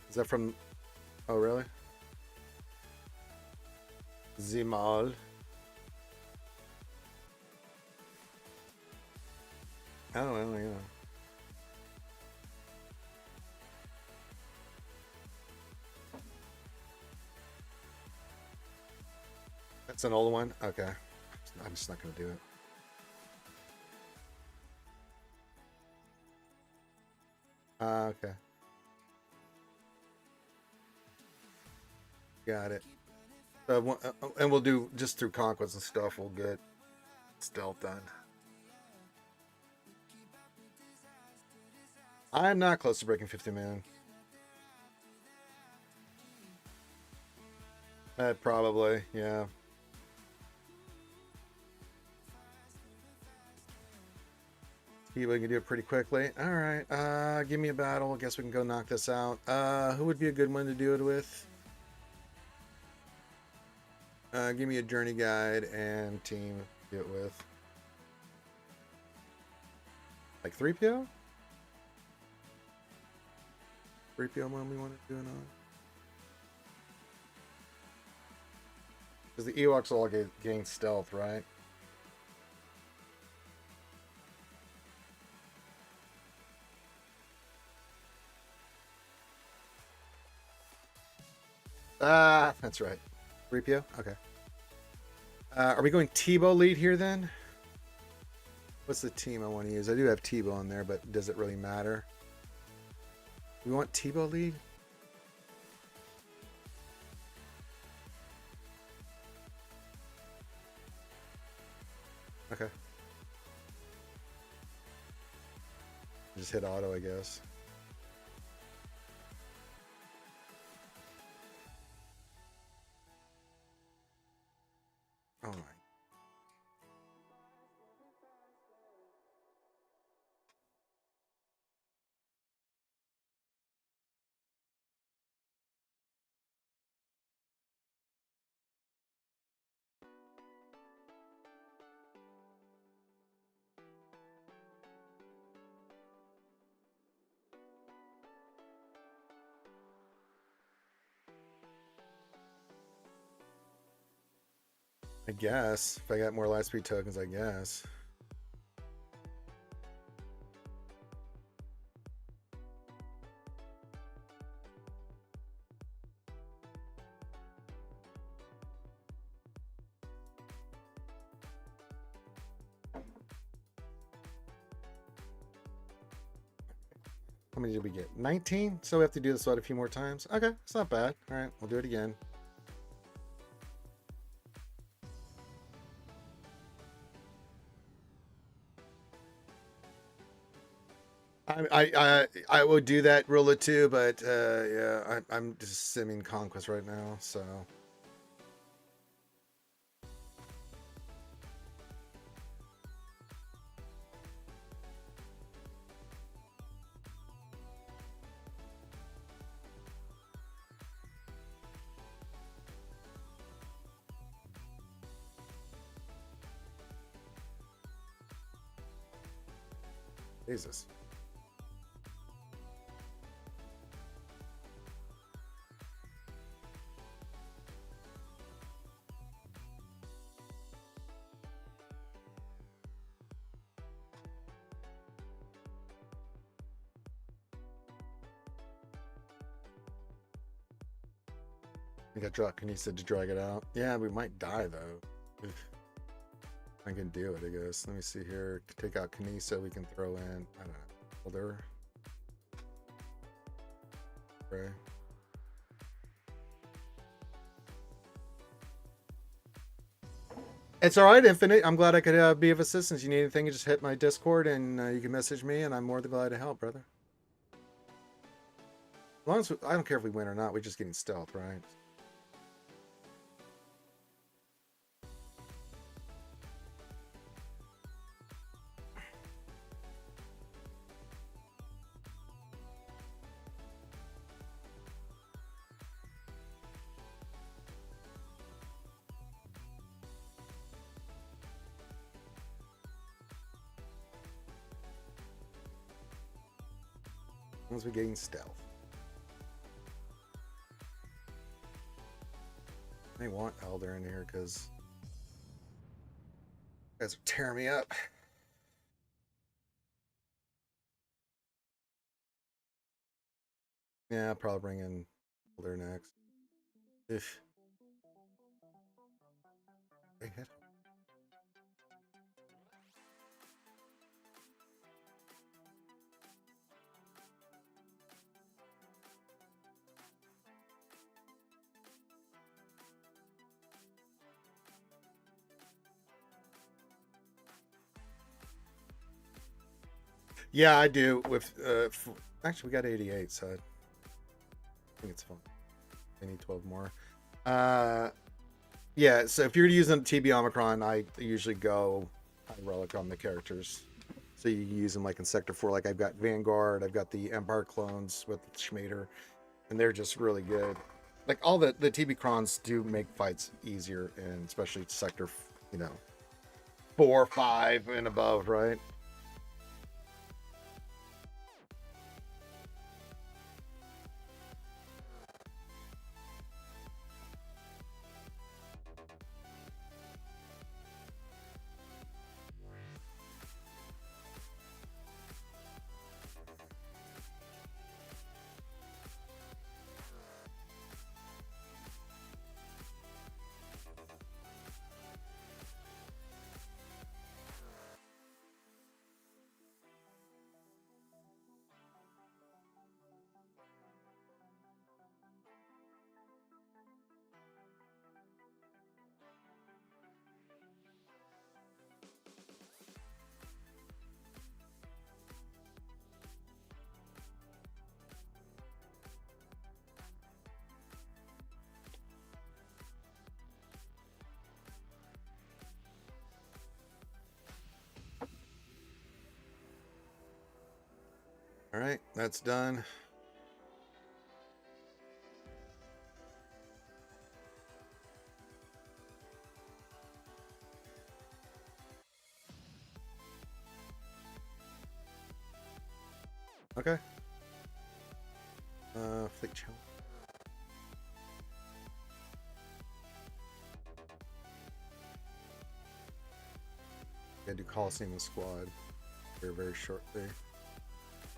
Is that from... Oh, really? Zimal. I don't know, yeah. That's an old one? Okay. I'm just not going to do it. Okay. Got it. And we'll do just through conquest and stuff. We'll get stealth done. I'm not close to breaking 50 million. Probably, yeah. We can do it pretty quickly. All right. Give me a battle. I guess we can go knock this out. Who would be a good one to do it with? Give me a journey guide and team to do it with. Like 3PO? 3PO one we want to do it on. Because the Ewoks all gain stealth, right? Ah, that's right. Repio? Okay. Are we going Tebow lead here then? What's the team I want to use? I do have Tebow in there, but does it really matter? We want Tebow lead? Okay. Just hit auto, I guess. Oh my. I guess. If I got more Lightspeed tokens, I guess. How many did we get? 19? So we have to do this a few more times? Okay, it's not bad. All right, we'll do it again. I would do that Rula too, but yeah, I'm just simming Conquest right now, so. Jesus. I got Druck and he said to drag it out. Yeah, we might die though. I can do it, I guess. Let me see here. Take out Kanisa, we can throw in, I don't know, Elder. Okay. It's all right, Infinite. I'm glad I could be of assistance. You need anything, you just hit my Discord and you can message me, and I'm more than glad to help, brother. As long as I don't care if we win or not, we're just getting stealth, right? As long as we're getting stealth. I want Elder in here because you guys are tearing me up. Yeah, I'll probably bring in Elder next. If they hit. Yeah, I do. With actually, we got 88, so I think it's fun. I need 12 more. Yeah, so if you're using TB Omicron, I usually go high relic on the characters. So you use them like in Sector 4. Like I've got Vanguard, I've got the Empire clones with Schmader, and they're just really good. Like all the TB crons do make fights easier, and especially Sector, 4, 5, and above, right? All right, that's done. Okay. Fleet challenge. Gotta do Coliseum and Squad here very shortly.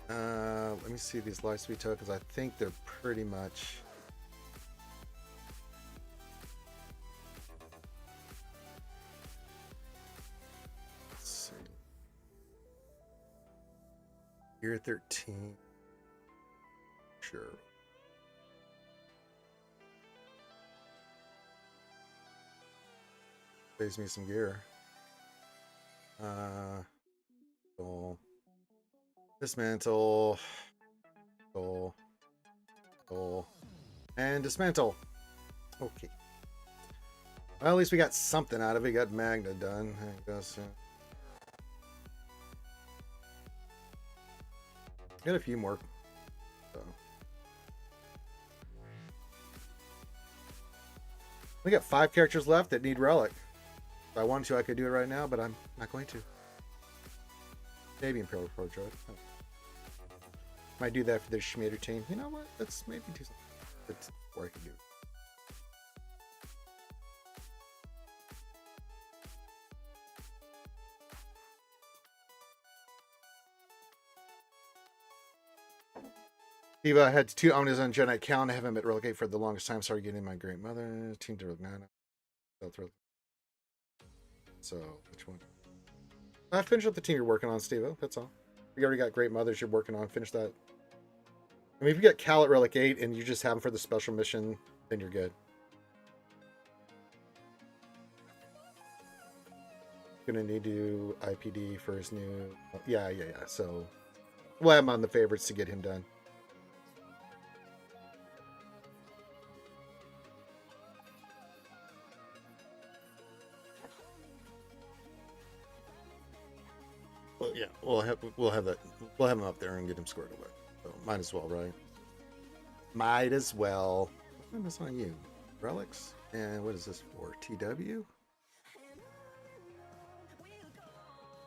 Let me see these live speed tokens. I think they're pretty much. Let's see. Year 13. Sure. Saves me some gear. Goal. Dismantle. Goal. Goal. And dismantle. Okay. Well, at least we got something out of it. Got Magna done. I guess. Got a few more. So. We got 5 characters left that need Relic. If I wanted to, I could do it right now, but I'm not going to. Maybe Imperial Project. Might do that for the Schmader team. You know what? Let's maybe do something that's where I can do it. Diva, I had 2 Omnis on Jedi Count. I haven't been relegate for the longest time. Sorry, getting my great mother. Team to Nana. So, which one? Finish up the team you're working on, Steve. That's all. You already got great mothers you're working on. Finish that. I mean, if you get Cal at Relic 8 and you just have them for the special mission, then you're good. Gonna need to do IPD for his new. Yeah. So, we'll have him on the favorites to get him done. Well, yeah, we'll have him up there and get him squared away. So might as well, right? Might as well. What is on you? Relics? And what is this for? TW?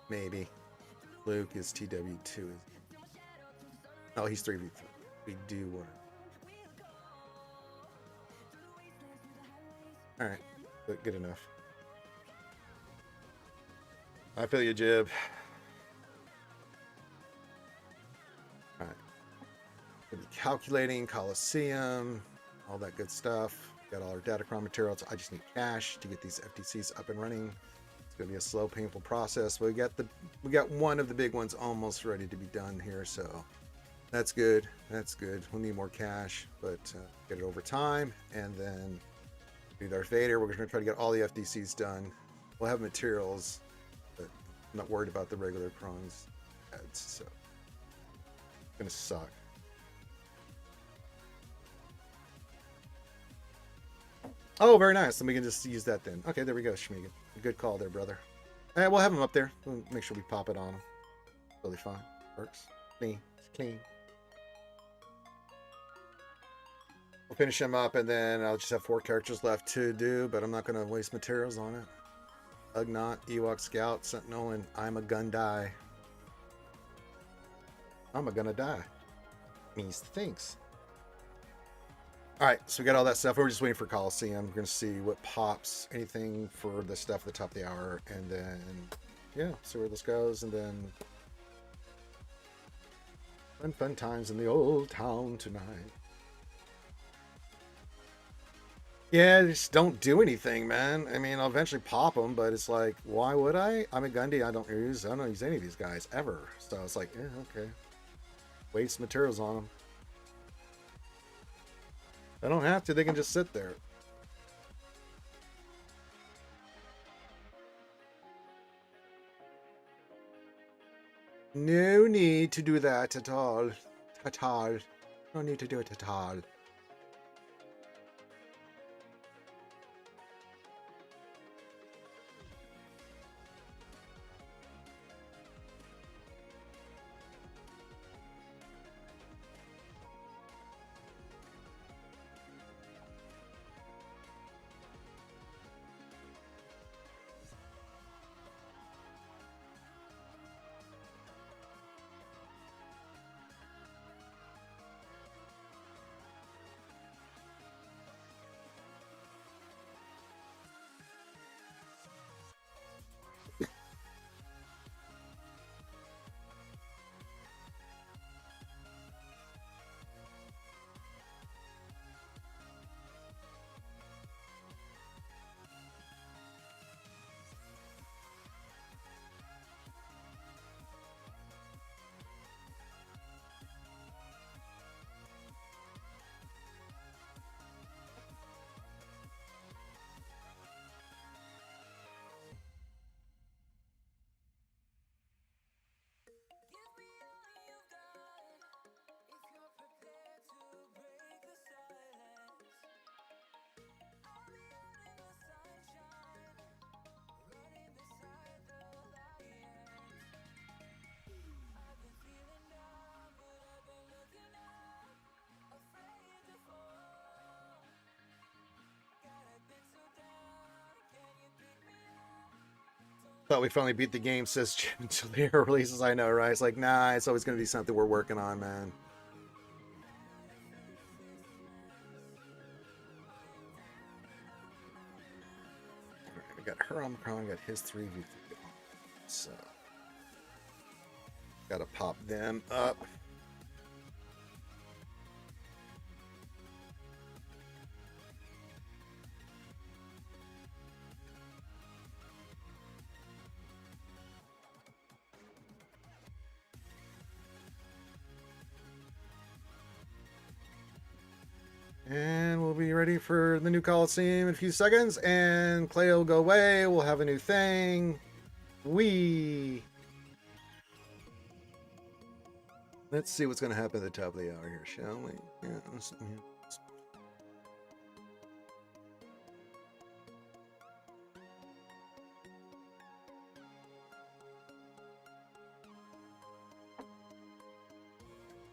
Maybe. Luke is TW2. Oh, he's 3v3. We do want. All right, but good enough. I feel you, Jib. Calculating Coliseum, all that good stuff. Got all our Datacron materials. I just need cash to get these FTCs up and running. It's gonna be a slow, painful process. We got one of the big ones almost ready to be done here, so that's good. That's good. We'll need more cash, but get it over time, and then do Darth Vader. We're gonna try to get all the FTCs done. We'll have materials, but I'm not worried about the regular crons ads, so it's gonna suck. Oh, very nice. Then we can just use that then. Okay, there we go, Schmiegen. Good call there, brother. All right, we'll have him up there. We'll make sure we pop it on him. Totally fine. Works. Clean. It's clean. We'll finish him up, and then I'll just have 4 characters left to do, but I'm not going to waste materials on it. Ugnaught, Ewok Scout, Sentinel, and I'm a gun die. I'm a gonna die. Means things. All right, so we got all that stuff. We're just waiting for Coliseum. We're going to see what pops, anything for the stuff at the top of the hour, and then, yeah, see where this goes, and then fun times in the old town tonight. Yeah, just don't do anything, man. I mean, I'll eventually pop them, but it's like, why would I? I'm a Gundy. I don't use any of these guys ever. So it's like, yeah, okay. Waste materials on them. They don't have to. They can just sit there. No need to do that at all. At all. No need to do it at all. thought we finally beat the game, says Jim, until the air releases. I know, right? It's like, nah, it's always going to be something we're working on, man. All right, we got her Omicron, we got his 3v3. So, got to pop them up. And we'll be ready for the new Coliseum in a few seconds. And Clay will go away. We'll have a new thing. Let's see what's going to happen at the top of the hour here, shall we? Yeah.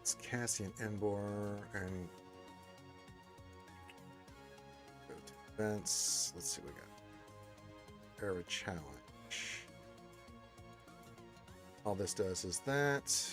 It's Cassian Enbor and go to events. Let's see what we got. Era challenge. All this does is that.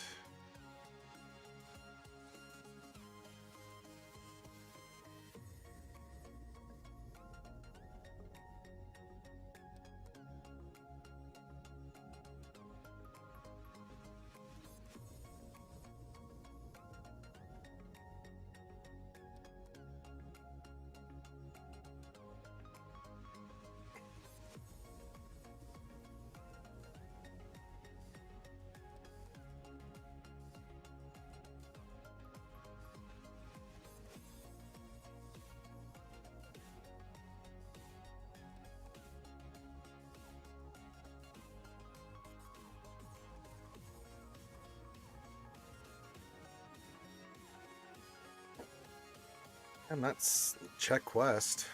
And let's check quest.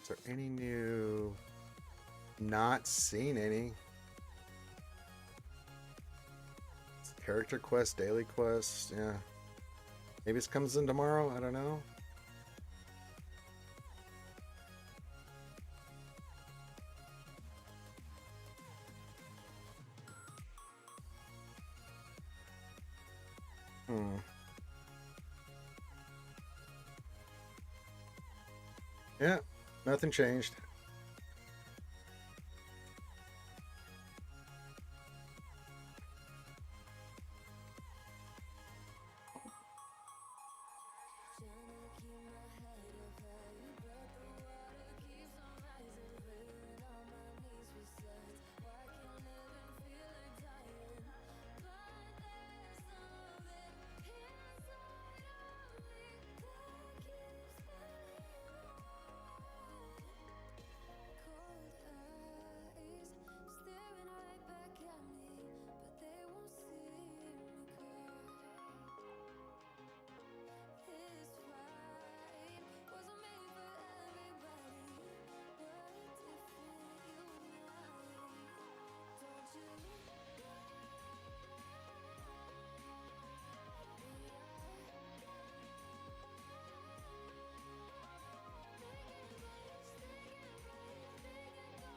Is there any new? Not seen any. Character quest, daily quest, yeah. Maybe this comes in tomorrow, I don't know. Yeah, nothing changed.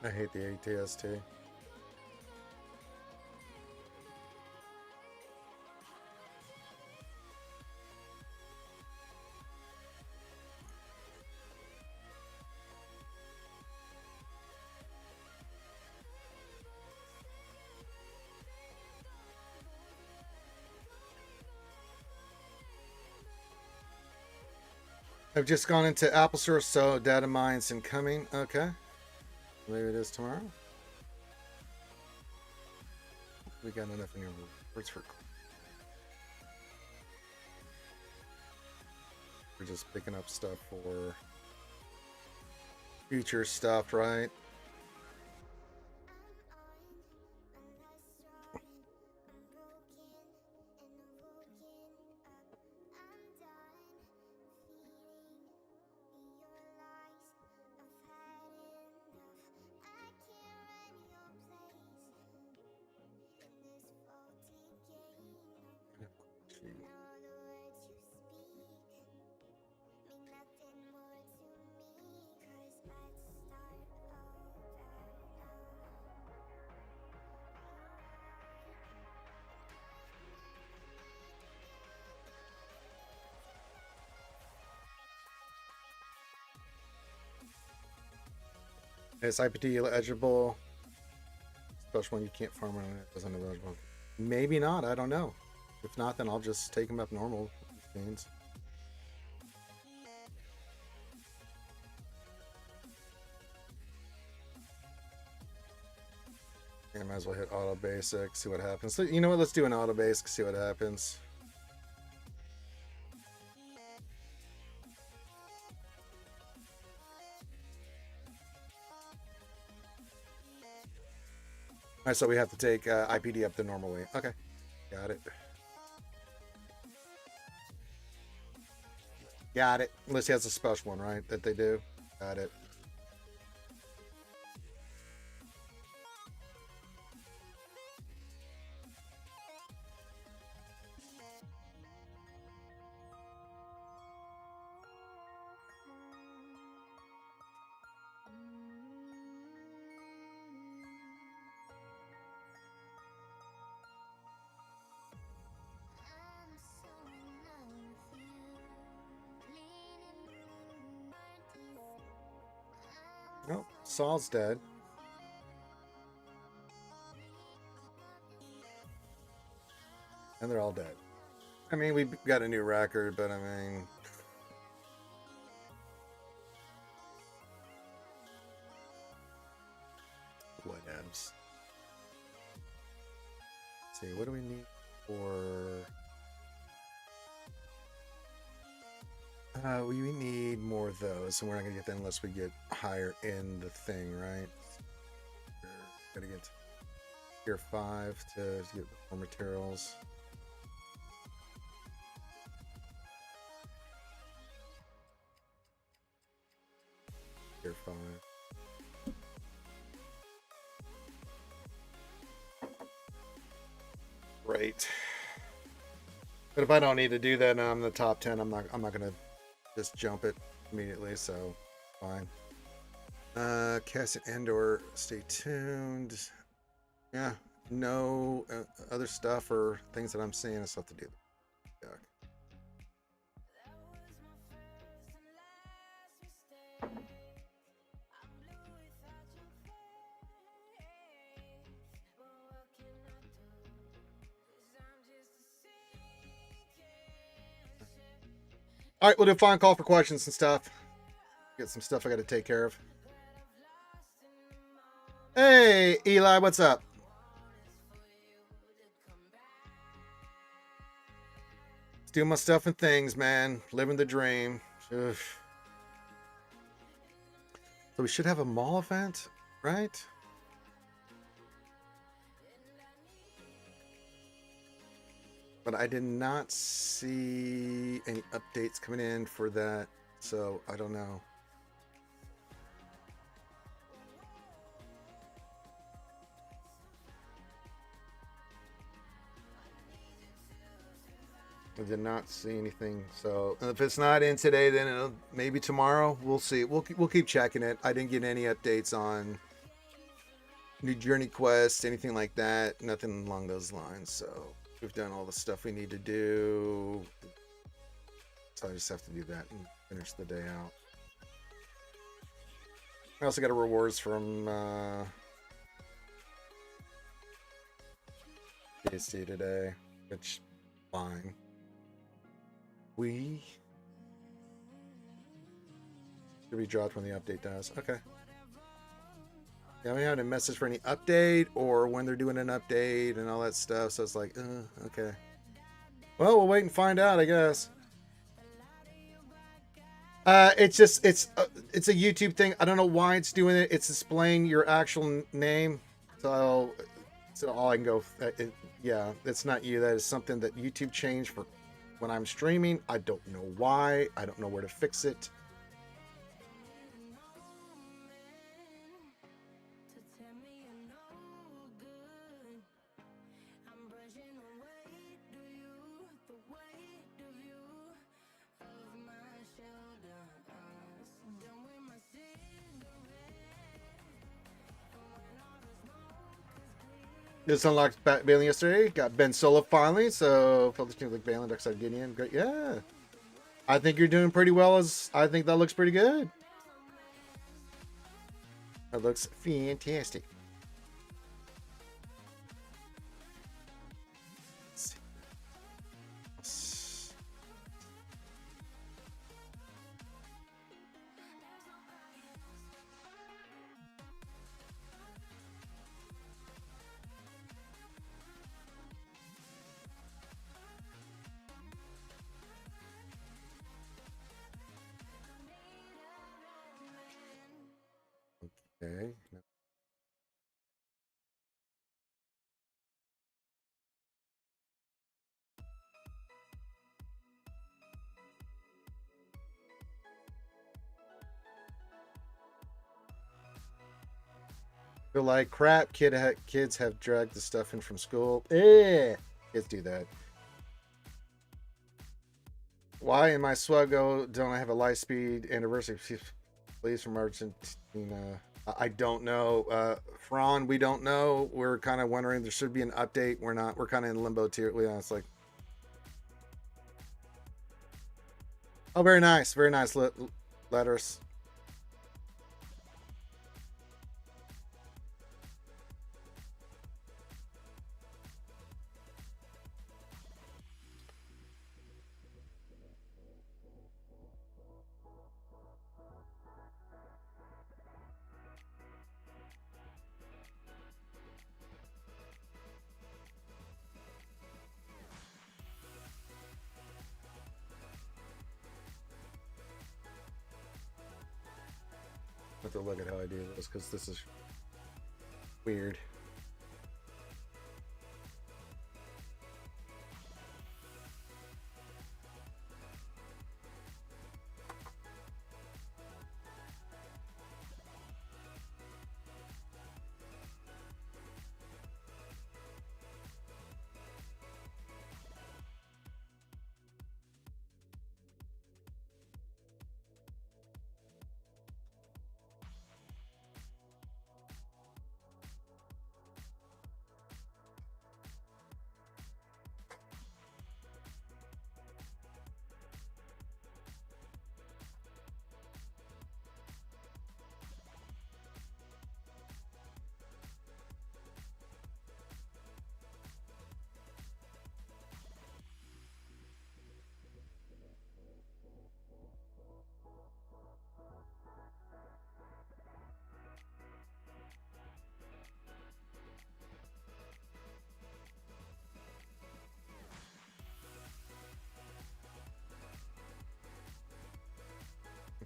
I hate the ATST. I've just gone into Apple Store, so data mine's incoming. Okay. Maybe it is tomorrow. We got enough in your words for. We're just picking up stuff for future stuff, right? It's IPT eligible. Special one you can't farm on it doesn't eligible. Maybe not. I don't know. If not, then I'll just take them up normal means. I might as well hit auto basic, see what happens. So, you know what? Let's do an auto basic, see what happens. All right, so we have to take IPD up the normal way. Okay, got it. Got it. Unless he has a special one, right? That they do. Got it. Nope, Saul's dead. And they're all dead. I mean, we got a new record, but I mean... Whatevs. Let's see, what do we need for... we need more of those, and we're not gonna get that unless we get higher in the thing, right? Gotta get tier 5 to get more materials. Tier 5. Right. But if I don't need to do that and I'm in the top 10, I'm not gonna just jump it immediately, so fine. Cass and Andor, stay tuned. Yeah, no other stuff or things that I'm seeing is stuff to do. Yeah. All right, we'll do a final call for questions and stuff. Get some stuff I got to take care of. Hey, Eli, what's up? Let's do my stuff and things, man. Living the dream. Ugh. So we should have a mall event, right? But I did not see any updates coming in for that, so I don't know. I did not see anything, so if it's not in today, then it'll, maybe tomorrow. We'll see. We'll keep checking it. I didn't get any updates on new journey quests, anything like that. Nothing along those lines, so... We've done all the stuff we need to do. So I just have to do that and finish the day out. I also got a rewards from PC today, which fine. We should be dropped when the update does. Okay. Yeah, we haven't had a message for any update or when they're doing an update and all that stuff. So it's like, okay. Well, we'll wait and find out, I guess. It's just, it's a YouTube thing. I don't know why it's doing it. It's displaying your actual name. So all I can go, yeah, it's not you. That is something that YouTube changed for when I'm streaming. I don't know why. I don't know where to fix it. Just unlocked Balin yesterday. Got Ben Solo finally. So felt the team like Balin, Darkside Gideon. Great. Yeah. I think you're doing pretty well. I think that looks pretty good. It looks fantastic. Let's see. Okay. Feel like crap. Kids have dragged the stuff in from school. Kids do that. Why in my Swgoh don't I have a light speed anniversary? Please, from Argentina. I don't know. Fran, we don't know. We're kind of wondering. There should be an update. We're not. We're kind of in limbo tier. Yeah, it's like. Oh, very nice. Very nice letters. Have to look at how I do this because this is weird.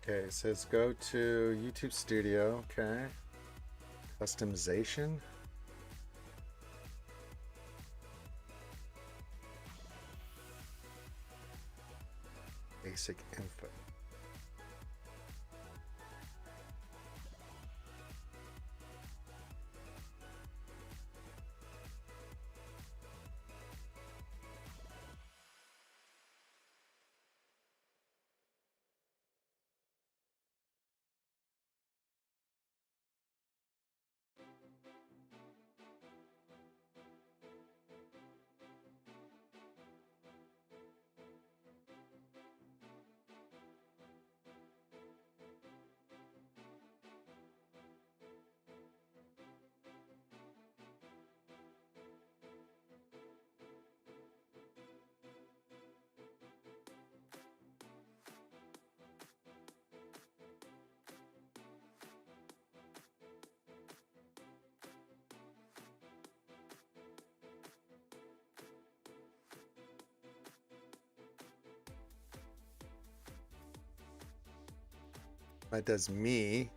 Okay, it says go to YouTube Studio. Okay. Customization. Basic info. That does me.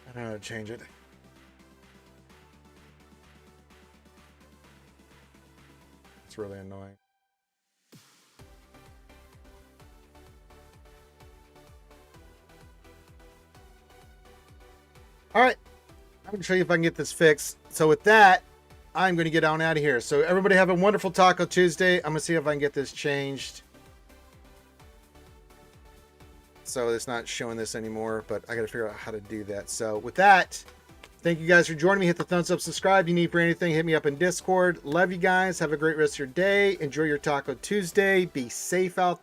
I don't know how to change it. It's really annoying. All right. I'm going to show you if I can get this fixed. So with that, I'm going to get on out of here. So everybody have a wonderful Taco Tuesday. I'm going to see if I can get this changed. So it's not showing this anymore, but I got to figure out how to do that. So with that, thank you guys for joining me. Hit the thumbs up, subscribe. If you need for anything, hit me up in Discord. Love you guys. Have a great rest of your day. Enjoy your Taco Tuesday. Be safe out